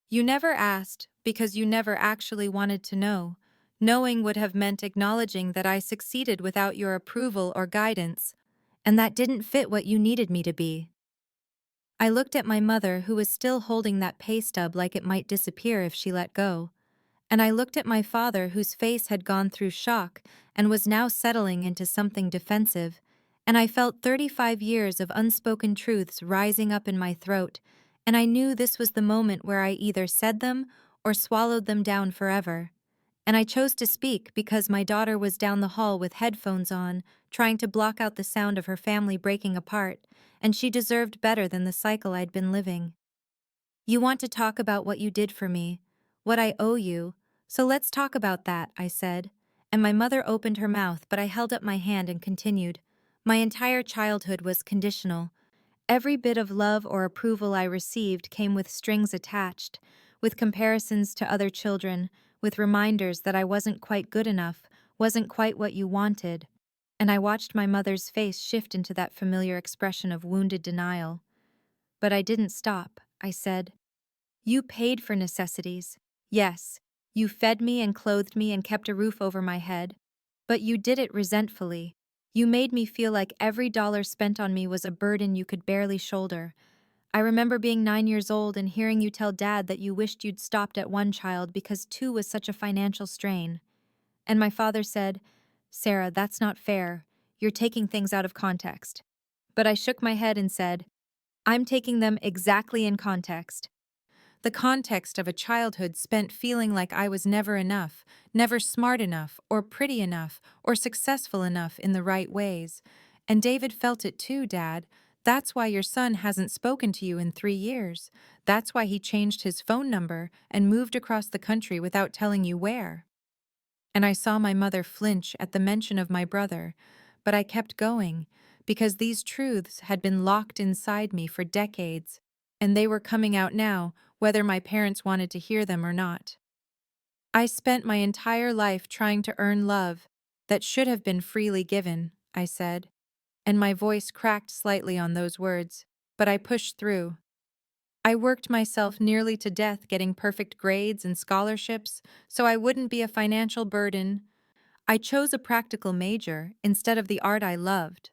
You never asked because you never actually wanted to know. Knowing would have meant acknowledging that I succeeded without your approval or guidance, and that didn't fit what you needed me to be. I looked at my mother, who was still holding that pay stub like it might disappear if she let go. And I looked at my father, whose face had gone through shock and was now settling into something defensive, and I felt 35 years of unspoken truths rising up in my throat, and I knew this was the moment where I either said them or swallowed them down forever. And I chose to speak because my daughter was down the hall with headphones on, trying to block out the sound of her family breaking apart, and she deserved better than the cycle I'd been living. You want to talk about what you did for me, what I owe you, so let's talk about that, I said. And my mother opened her mouth, but I held up my hand and continued. My entire childhood was conditional. Every bit of love or approval I received came with strings attached, with comparisons to other children, with reminders that I wasn't quite good enough, wasn't quite what you wanted. And I watched my mother's face shift into that familiar expression of wounded denial. But I didn't stop, I said. You paid for necessities. Yes, you fed me and clothed me and kept a roof over my head. But you did it resentfully. You made me feel like every dollar spent on me was a burden you could barely shoulder. I remember being 9 years old and hearing you tell Dad that you wished you'd stopped at one child because two was such a financial strain. And my father said, Sarah, that's not fair. You're taking things out of context. But I shook my head and said, I'm taking them exactly in context. The context of a childhood spent feeling like I was never enough, never smart enough, or pretty enough, or successful enough in the right ways. And David felt it too, Dad. That's why your son hasn't spoken to you in 3 years. That's why he changed his phone number and moved across the country without telling you where. And I saw my mother flinch at the mention of my brother, but I kept going, because these truths had been locked inside me for decades, and they were coming out now, whether my parents wanted to hear them or not. I spent my entire life trying to earn love that should have been freely given, I said, and my voice cracked slightly on those words, but I pushed through. I worked myself nearly to death getting perfect grades and scholarships so I wouldn't be a financial burden. I chose a practical major instead of the art I loved.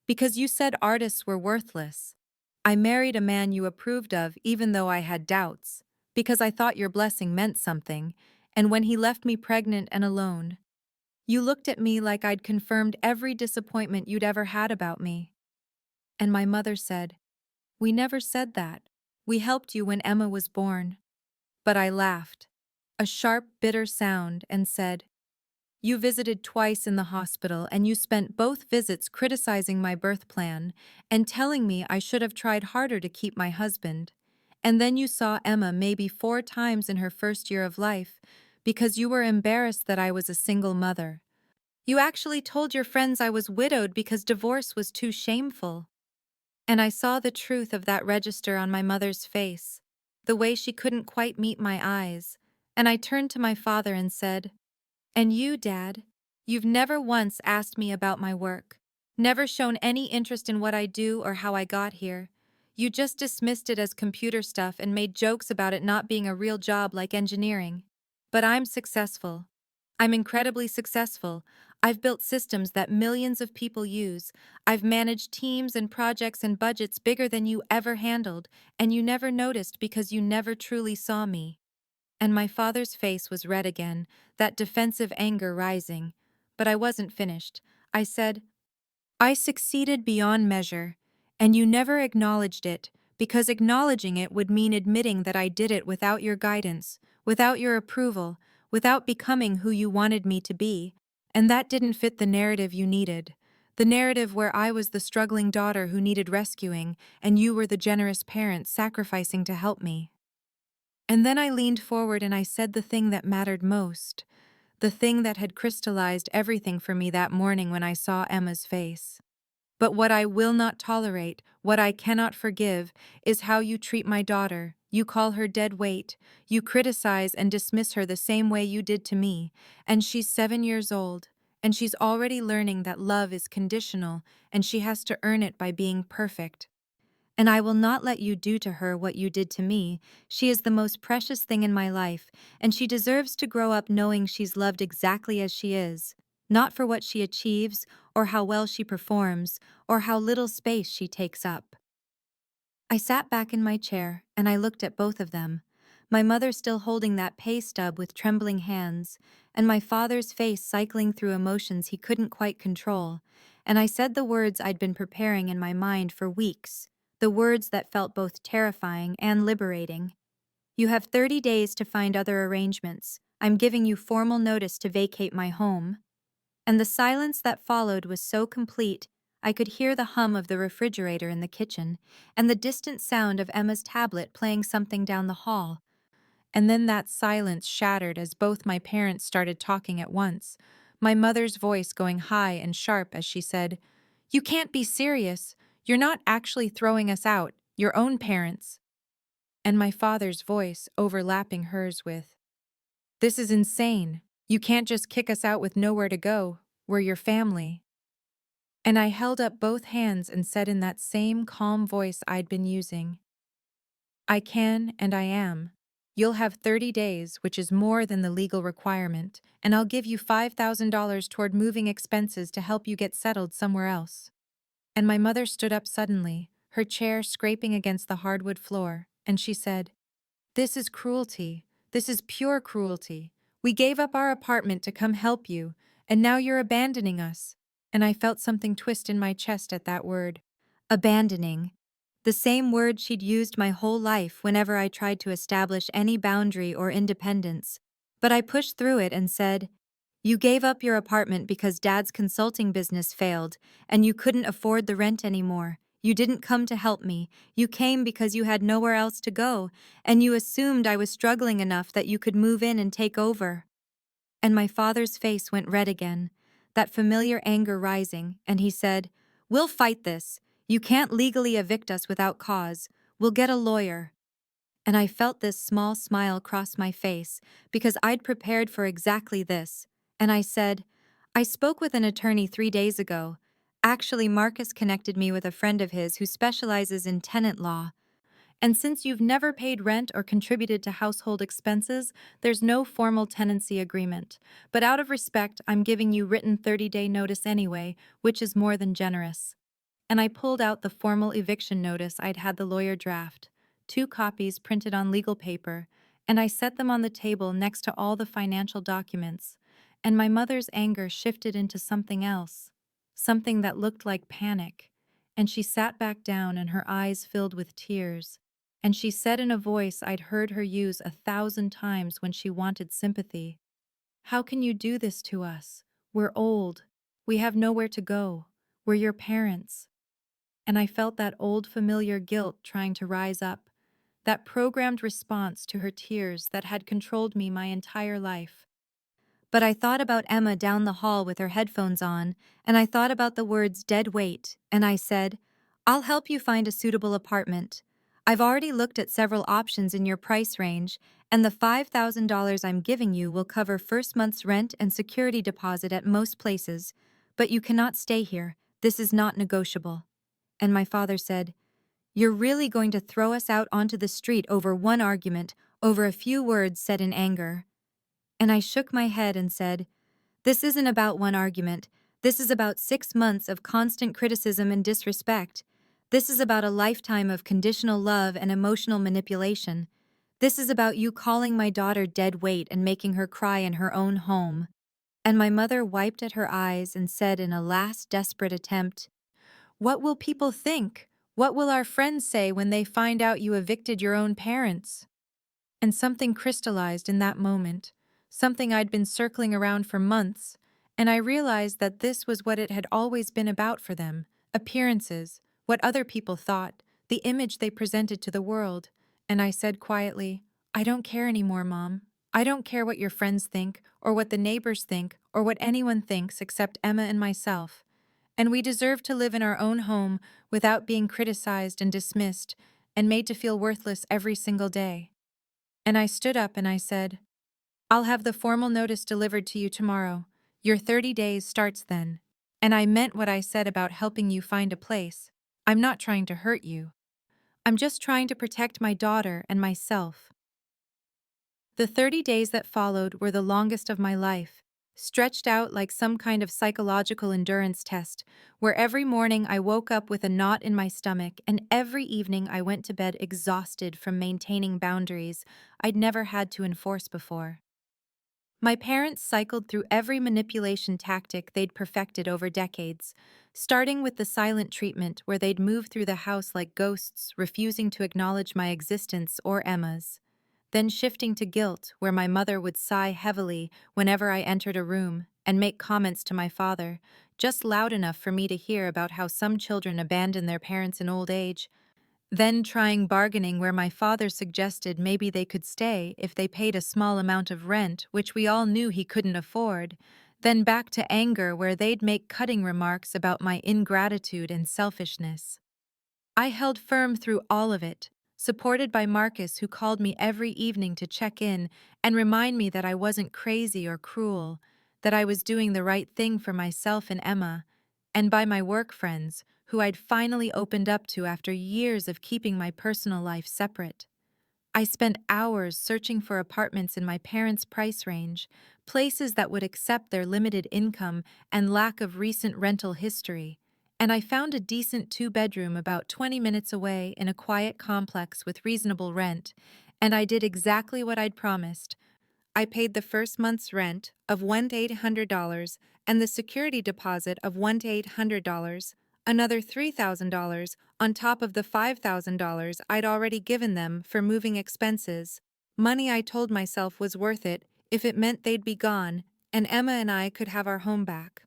Because you said artists were worthless. I married a man you approved of even though I had doubts, because I thought your blessing meant something, and when he left me pregnant and alone, you looked at me like I'd confirmed every disappointment you'd ever had about me. And my mother said, We never said that. We helped you when Emma was born. But I laughed, a sharp, bitter sound, and said, You visited twice in the hospital, and you spent both visits criticizing my birth plan and telling me I should have tried harder to keep my husband. And then you saw Emma maybe 4 times in her first year of life because you were embarrassed that I was a single mother. You actually told your friends I was widowed because divorce was too shameful. And I saw the truth of that register on my mother's face, the way she couldn't quite meet my eyes, and I turned to my father and said, And you, Dad, you've never once asked me about my work, never shown any interest in what I do or how I got here. You just dismissed it as computer stuff and made jokes about it not being a real job like engineering. But I'm successful. I'm incredibly successful. I've built systems that millions of people use. I've managed teams and projects and budgets bigger than you ever handled, and you never noticed because you never truly saw me. And my father's face was red again, that defensive anger rising. But I wasn't finished. I said, I succeeded beyond measure, and you never acknowledged it, because acknowledging it would mean admitting that I did it without your guidance, without your approval, without becoming who you wanted me to be, and that didn't fit the narrative you needed. The narrative where I was the struggling daughter who needed rescuing, and you were the generous parent sacrificing to help me. And then I leaned forward and I said the thing that mattered most, the thing that had crystallized everything for me that morning when I saw Emma's face. But what I will not tolerate, what I cannot forgive, is how you treat my daughter. You call her dead weight. You criticize and dismiss her the same way you did to me. And she's 7 years old. And she's already learning that love is conditional and she has to earn it by being perfect. And I will not let you do to her what you did to me. She is the most precious thing in my life, and she deserves to grow up knowing she's loved exactly as she is, not for what she achieves, or how well she performs, or how little space she takes up. I sat back in my chair, and I looked at both of them, my mother still holding that pay stub with trembling hands, and my father's face cycling through emotions he couldn't quite control, and I said the words I'd been preparing in my mind for weeks, the words that felt both terrifying and liberating. You have 30 days to find other arrangements. I'm giving you formal notice to vacate my home. And the silence that followed was so complete, I could hear the hum of the refrigerator in the kitchen, and the distant sound of Emma's tablet playing something down the hall. And then that silence shattered as both my parents started talking at once, my mother's voice going high and sharp as she said, "You can't be serious. You're not actually throwing us out, your own parents." And my father's voice overlapping hers with, "This is insane. You can't just kick us out with nowhere to go. We're your family." And I held up both hands and said in that same calm voice I'd been using, "I can and I am. You'll have 30 days, which is more than the legal requirement, and I'll give you $5,000 toward moving expenses to help you get settled somewhere else." And my mother stood up suddenly, her chair scraping against the hardwood floor, and she said, "This is cruelty. This is pure cruelty. We gave up our apartment to come help you, and now you're abandoning us." And I felt something twist in my chest at that word. Abandoning. The same word she'd used my whole life whenever I tried to establish any boundary or independence. But I pushed through it and said, "You gave up your apartment because Dad's consulting business failed, and you couldn't afford the rent anymore. You didn't come to help me. You came because you had nowhere else to go, and you assumed I was struggling enough that you could move in and take over." And my father's face went red again, that familiar anger rising, and he said, "We'll fight this. You can't legally evict us without cause. We'll get a lawyer." And I felt this small smile cross my face because I'd prepared for exactly this. And I said, "I spoke with an attorney 3 days ago. Actually, Marcus connected me with a friend of his who specializes in tenant law. And since you've never paid rent or contributed to household expenses, there's no formal tenancy agreement. But out of respect, I'm giving you written 30-day notice anyway, which is more than generous." And I pulled out the formal eviction notice I'd had the lawyer draft, 2 copies printed on legal paper, and I set them on the table next to all the financial documents. And my mother's anger shifted into something else, something that looked like panic. And she sat back down and her eyes filled with tears. And she said in a voice I'd heard her use 1,000 times when she wanted sympathy, "How can you do this to us? We're old. We have nowhere to go. We're your parents." And I felt that old familiar guilt trying to rise up, that programmed response to her tears that had controlled me my entire life. But I thought about Emma down the hall with her headphones on, and I thought about the words dead weight, and I said, "I'll help you find a suitable apartment. I've already looked at several options in your price range, and the $5,000 I'm giving you will cover first month's rent and security deposit at most places. But you cannot stay here. This is not negotiable." And my father said, "You're really going to throw us out onto the street over one argument, over a few words said in anger?" And I shook my head and said, "This isn't about one argument. This is about 6 months of constant criticism and disrespect. This is about a lifetime of conditional love and emotional manipulation. This is about you calling my daughter dead weight and making her cry in her own home." And my mother wiped at her eyes and said in a last desperate attempt, "What will people think? What will our friends say when they find out you evicted your own parents?" And something crystallized in that moment, something I'd been circling around for months, and I realized that this was what it had always been about for them: appearances, what other people thought, the image they presented to the world. And I said quietly, "I don't care anymore, Mom. I don't care what your friends think, or what the neighbors think, or what anyone thinks except Emma and myself. And we deserve to live in our own home without being criticized and dismissed and made to feel worthless every single day." And I stood up and I said, "I'll have the formal notice delivered to you tomorrow. Your 30 days starts then." And I meant what I said about helping you find a place. I'm not trying to hurt you. I'm just trying to protect my daughter and myself." The 30 days that followed were the longest of my life, stretched out like some kind of psychological endurance test, where every morning I woke up with a knot in my stomach and every evening I went to bed exhausted from maintaining boundaries I'd never had to enforce before. My parents cycled through every manipulation tactic they'd perfected over decades, starting with the silent treatment where they'd move through the house like ghosts, refusing to acknowledge my existence or Emma's. Then shifting to guilt, where my mother would sigh heavily whenever I entered a room and make comments to my father, just loud enough for me to hear about how some children abandon their parents in old age. Then trying bargaining where my father suggested maybe they could stay if they paid a small amount of rent, which we all knew he couldn't afford. Then back to anger where they'd make cutting remarks about my ingratitude and selfishness. I held firm through all of it, supported by Marcus, who called me every evening to check in and remind me that I wasn't crazy or cruel, that I was doing the right thing for myself and Emma, and by my work friends, who I'd finally opened up to after years of keeping my personal life separate. I spent hours searching for apartments in my parents' price range, places that would accept their limited income and lack of recent rental history, and I found a decent two-bedroom about 20 minutes away in a quiet complex with reasonable rent, and I did exactly what I'd promised. I paid the first month's rent of $1,800 and the security deposit of $1,800, another $3,000 on top of the $5,000 I'd already given them for moving expenses. Money I told myself was worth it if it meant they'd be gone and Emma and I could have our home back.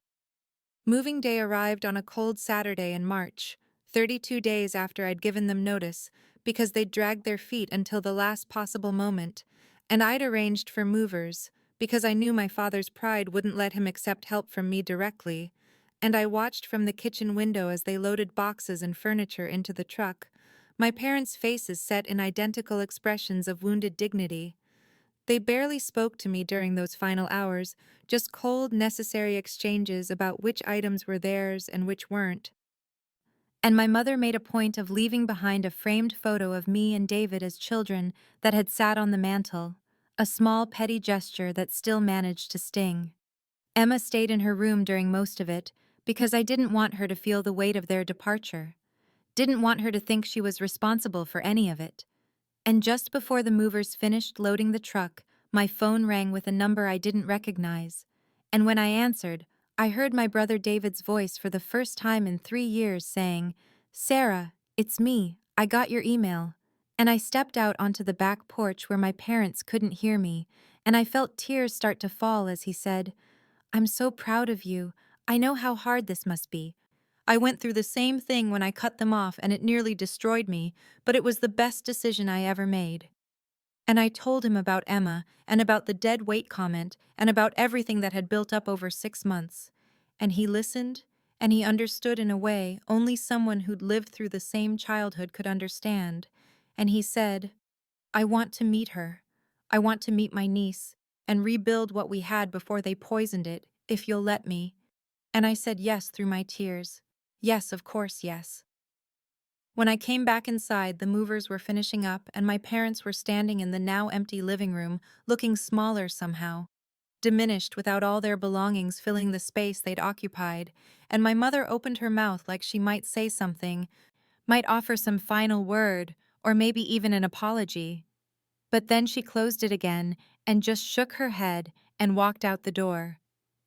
Moving day arrived on a cold Saturday in March, 32 days after I'd given them notice, because they'd dragged their feet until the last possible moment, and I'd arranged for movers, because I knew my father's pride wouldn't let him accept help from me directly, and I watched from the kitchen window as they loaded boxes and furniture into the truck, my parents' faces set in identical expressions of wounded dignity. They barely spoke to me during those final hours, just cold, necessary exchanges about which items were theirs and which weren't. And my mother made a point of leaving behind a framed photo of me and David as children that had sat on the mantel, a small, petty gesture that still managed to sting. Emma stayed in her room during most of it because I didn't want her to feel the weight of their departure, didn't want her to think she was responsible for any of it. And just before the movers finished loading the truck, my phone rang with a number I didn't recognize. And when I answered, I heard my brother David's voice for the first time in 3 years saying, "Sarah, it's me. I got your email." And I stepped out onto the back porch where my parents couldn't hear me, and I felt tears start to fall as he said, "I'm so proud of you. I know how hard this must be. I went through the same thing when I cut them off and it nearly destroyed me, but it was the best decision I ever made." And I told him about Emma and about the dead weight comment and about everything that had built up over 6 months. And he listened, and he understood in a way only someone who'd lived through the same childhood could understand. And he said, "I want to meet her. I want to meet my niece and rebuild what we had before they poisoned it, if you'll let me." And I said yes through my tears. Yes, of course, yes. When I came back inside, the movers were finishing up, and my parents were standing in the now empty living room, looking smaller somehow, diminished without all their belongings filling the space they'd occupied, and my mother opened her mouth like she might say something, might offer some final word, or maybe even an apology. But then she closed it again and just shook her head and walked out the door.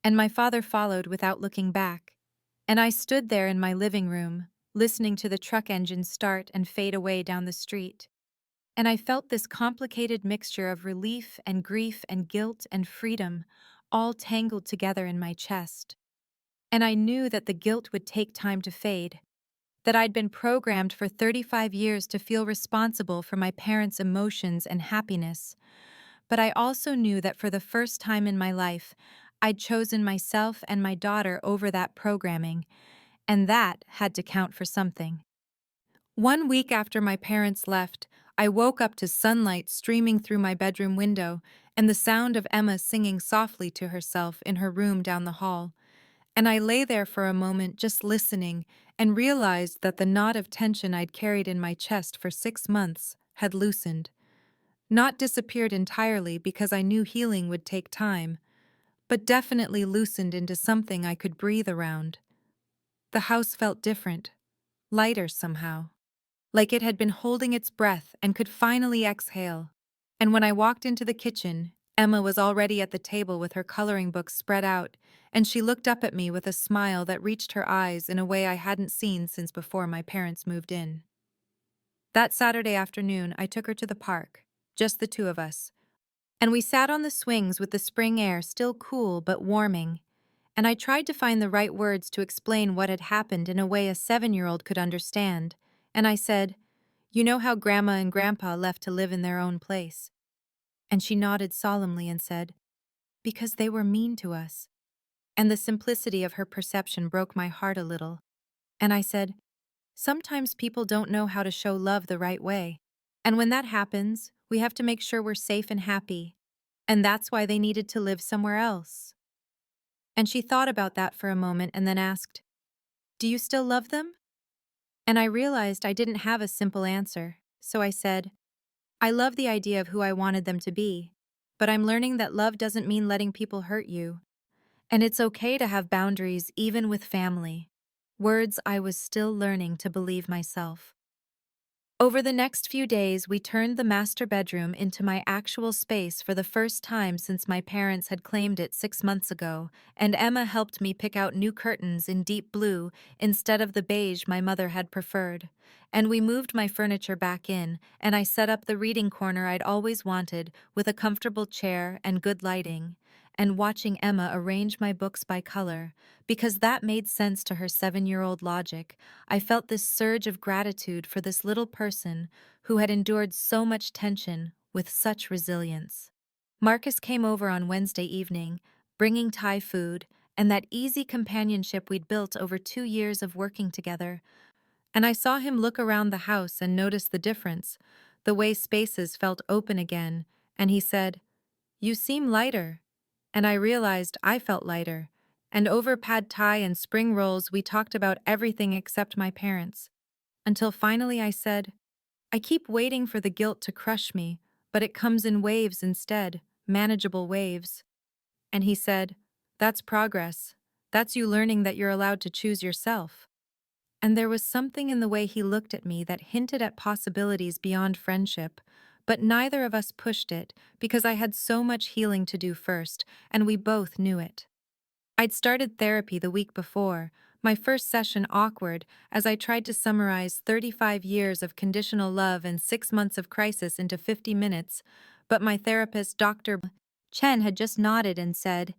And my father followed without looking back. And I stood there in my living room, listening to the truck engine start and fade away down the street. And I felt this complicated mixture of relief and grief and guilt and freedom, all tangled together in my chest. And I knew that the guilt would take time to fade, that I'd been programmed for 35 years to feel responsible for my parents' emotions and happiness. But I also knew that for the first time in my life, I'd chosen myself and my daughter over that programming, and that had to count for something. 1 week after my parents left, I woke up to sunlight streaming through my bedroom window and the sound of Emma singing softly to herself in her room down the hall. And I lay there for a moment just listening and realized that the knot of tension I'd carried in my chest for 6 months had loosened. Not disappeared entirely because I knew healing would take time, but definitely loosened into something I could breathe around. The house felt different, lighter somehow, like it had been holding its breath and could finally exhale. And when I walked into the kitchen, Emma was already at the table with her coloring books spread out, and she looked up at me with a smile that reached her eyes in a way I hadn't seen since before my parents moved in. That Saturday afternoon, I took her to the park, just the two of us, and we sat on the swings with the spring air still cool but warming, and I tried to find the right words to explain what had happened in a way a 7-year-old could understand, and I said, "You know how Grandma and Grandpa left to live in their own place?" And she nodded solemnly and said, "Because they were mean to us." And the simplicity of her perception broke my heart a little. And I said, "Sometimes people don't know how to show love the right way. And when that happens, we have to make sure we're safe and happy. And that's why they needed to live somewhere else." And she thought about that for a moment and then asked, "Do you still love them?" And I realized I didn't have a simple answer, so I said, "I love the idea of who I wanted them to be, but I'm learning that love doesn't mean letting people hurt you. And it's okay to have boundaries even with family." Words I was still learning to believe myself. Over the next few days, we turned the master bedroom into my actual space for the first time since my parents had claimed it 6 months ago, and Emma helped me pick out new curtains in deep blue instead of the beige my mother had preferred. And we moved my furniture back in, and I set up the reading corner I'd always wanted with a comfortable chair and good lighting, and watching Emma arrange my books by color, because that made sense to her 7-year-old logic. I felt this surge of gratitude for this little person who had endured so much tension with such resilience. Marcus came over on Wednesday evening, bringing Thai food and that easy companionship we'd built over 2 years of working together. And I saw him look around the house and notice the difference, the way spaces felt open again, and he said, "You seem lighter." And I realized I felt lighter, and over pad thai and spring rolls we talked about everything except my parents. Until finally I said, "I keep waiting for the guilt to crush me, but it comes in waves instead, manageable waves." And he said, "That's progress. That's you learning that you're allowed to choose yourself." And there was something in the way he looked at me that hinted at possibilities beyond friendship, but neither of us pushed it because I had so much healing to do first, and we both knew it. I'd started therapy the week before, my first session awkward as I tried to summarize 35 years of conditional love and 6 months of crisis into 50 minutes, but my therapist, Dr. Chen, had just nodded and said,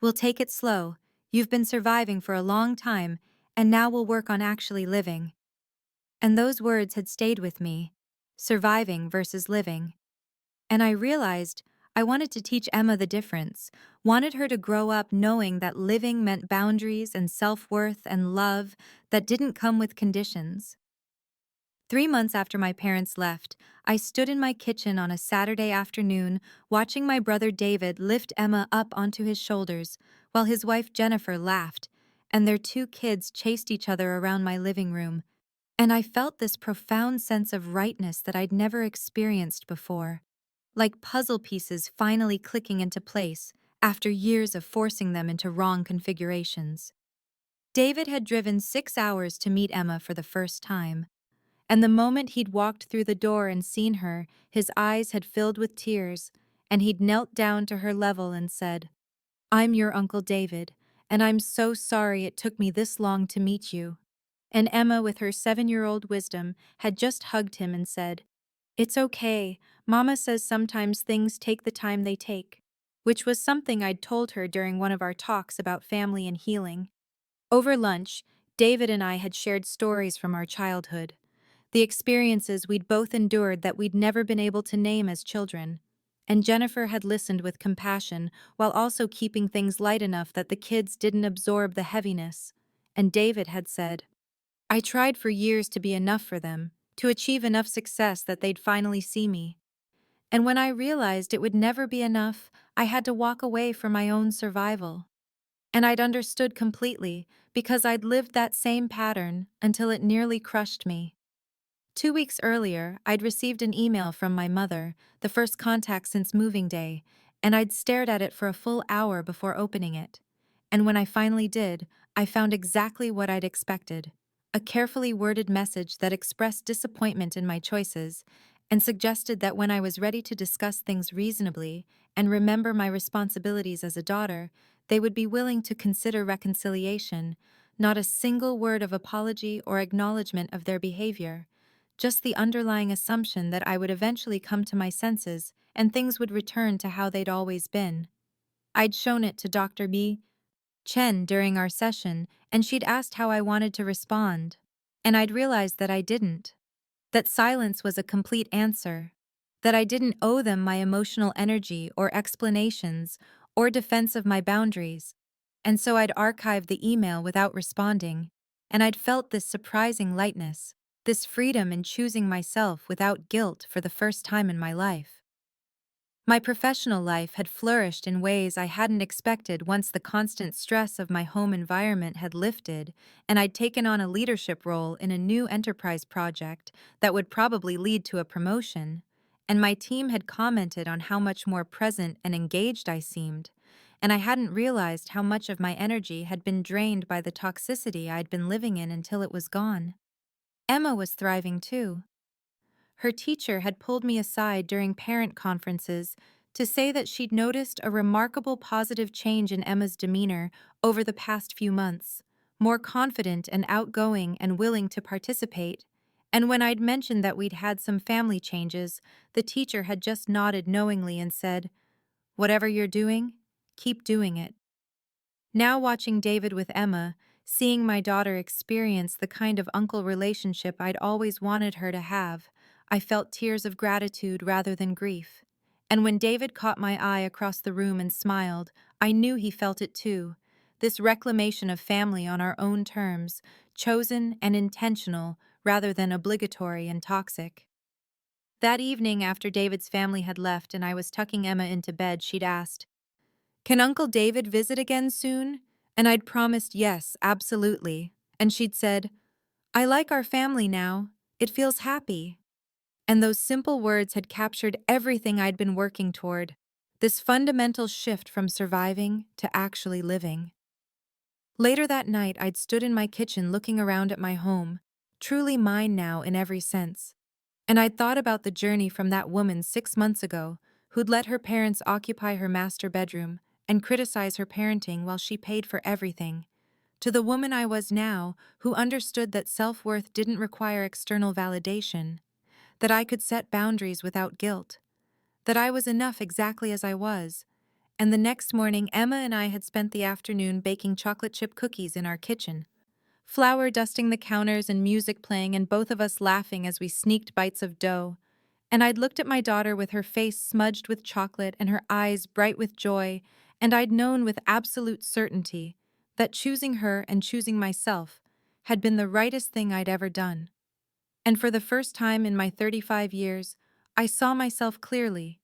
"We'll take it slow. You've been surviving for a long time, and now we'll work on actually living." And those words had stayed with me, surviving versus living. And I realized I wanted to teach Emma the difference, wanted her to grow up knowing that living meant boundaries and self-worth and love that didn't come with conditions. 3 months after my parents left, I stood in my kitchen on a Saturday afternoon watching my brother David lift Emma up onto his shoulders while his wife Jennifer laughed, and their 2 kids chased each other around my living room. And I felt this profound sense of rightness that I'd never experienced before, like puzzle pieces finally clicking into place after years of forcing them into wrong configurations. David had driven 6 hours to meet Emma for the first time, and the moment he'd walked through the door and seen her, his eyes had filled with tears, and he'd knelt down to her level and said, "I'm your Uncle David, and I'm so sorry it took me this long to meet you." And Emma, with her 7-year-old wisdom, had just hugged him and said, "It's okay. Mama says sometimes things take the time they take," which was something I'd told her during one of our talks about family and healing. Over lunch, David and I had shared stories from our childhood, the experiences we'd both endured that we'd never been able to name as children. And Jennifer had listened with compassion while also keeping things light enough that the kids didn't absorb the heaviness. And David had said, "I tried for years to be enough for them, to achieve enough success that they'd finally see me. And when I realized it would never be enough, I had to walk away for my own survival." And I'd understood completely because I'd lived that same pattern until it nearly crushed me. 2 weeks earlier, I'd received an email from my mother, the first contact since moving day, and I'd stared at it for a full hour before opening it. And when I finally did, I found exactly what I'd expected: a carefully worded message that expressed disappointment in my choices and suggested that when I was ready to discuss things reasonably and remember my responsibilities as a daughter, they would be willing to consider reconciliation. Not a single word of apology or acknowledgement of their behavior, just the underlying assumption that I would eventually come to my senses and things would return to how they'd always been. I'd shown it to Dr. B. Chen during our session, and she'd asked how I wanted to respond. And I'd realized that I didn't. That silence was a complete answer. That I didn't owe them my emotional energy or explanations or defense of my boundaries. And so I'd archived the email without responding. And I'd felt this surprising lightness, this freedom in choosing myself without guilt for the first time in my life. My professional life had flourished in ways I hadn't expected once the constant stress of my home environment had lifted, and I'd taken on a leadership role in a new enterprise project that would probably lead to a promotion. And my team had commented on how much more present and engaged I seemed, and I hadn't realized how much of my energy had been drained by the toxicity I'd been living in until it was gone. Emma was thriving too. Her teacher had pulled me aside during parent conferences to say that she'd noticed a remarkable positive change in Emma's demeanor over the past few months, more confident and outgoing and willing to participate. And when I'd mentioned that we'd had some family changes, the teacher had just nodded knowingly and said, "Whatever you're doing, keep doing it." Now watching David with Emma, seeing my daughter experience the kind of uncle relationship I'd always wanted her to have, I felt tears of gratitude rather than grief. And when David caught my eye across the room and smiled, I knew he felt it too. This reclamation of family on our own terms, chosen and intentional rather than obligatory and toxic. That evening after David's family had left and I was tucking Emma into bed, she'd asked, "Can Uncle David visit again soon?" And I'd promised yes, absolutely. And she'd said, "I like our family now. It feels happy." And those simple words had captured everything I'd been working toward, this fundamental shift from surviving to actually living. Later that night, I'd stood in my kitchen looking around at my home, truly mine now in every sense. And I'd thought about the journey from that woman 6 months ago who'd let her parents occupy her master bedroom and criticize her parenting while she paid for everything, to the woman I was now who understood that self-worth didn't require external validation, that I could set boundaries without guilt, that I was enough exactly as I was. And the next morning, Emma and I had spent the afternoon baking chocolate chip cookies in our kitchen, flour dusting the counters and music playing and both of us laughing as we sneaked bites of dough. And I'd looked at my daughter with her face smudged with chocolate and her eyes bright with joy, and I'd known with absolute certainty that choosing her and choosing myself had been the rightest thing I'd ever done. And for the first time in my 35 years, I saw myself clearly,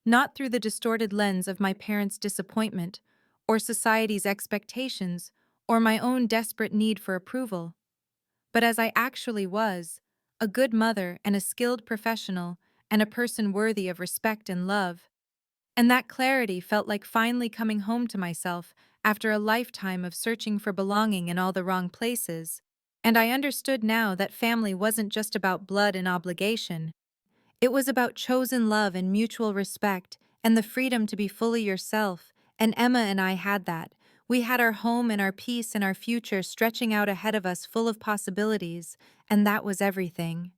not through the distorted lens of my parents' disappointment, or society's expectations, or my own desperate need for approval, but as I actually was: a good mother and a skilled professional and a person worthy of respect and love. And that clarity felt like finally coming home to myself after a lifetime of searching for belonging in all the wrong places. And I understood now that family wasn't just about blood and obligation. It was about chosen love and mutual respect and the freedom to be fully yourself, and Emma and I had that. We had our home and our peace and our future stretching out ahead of us full of possibilities, and that was everything.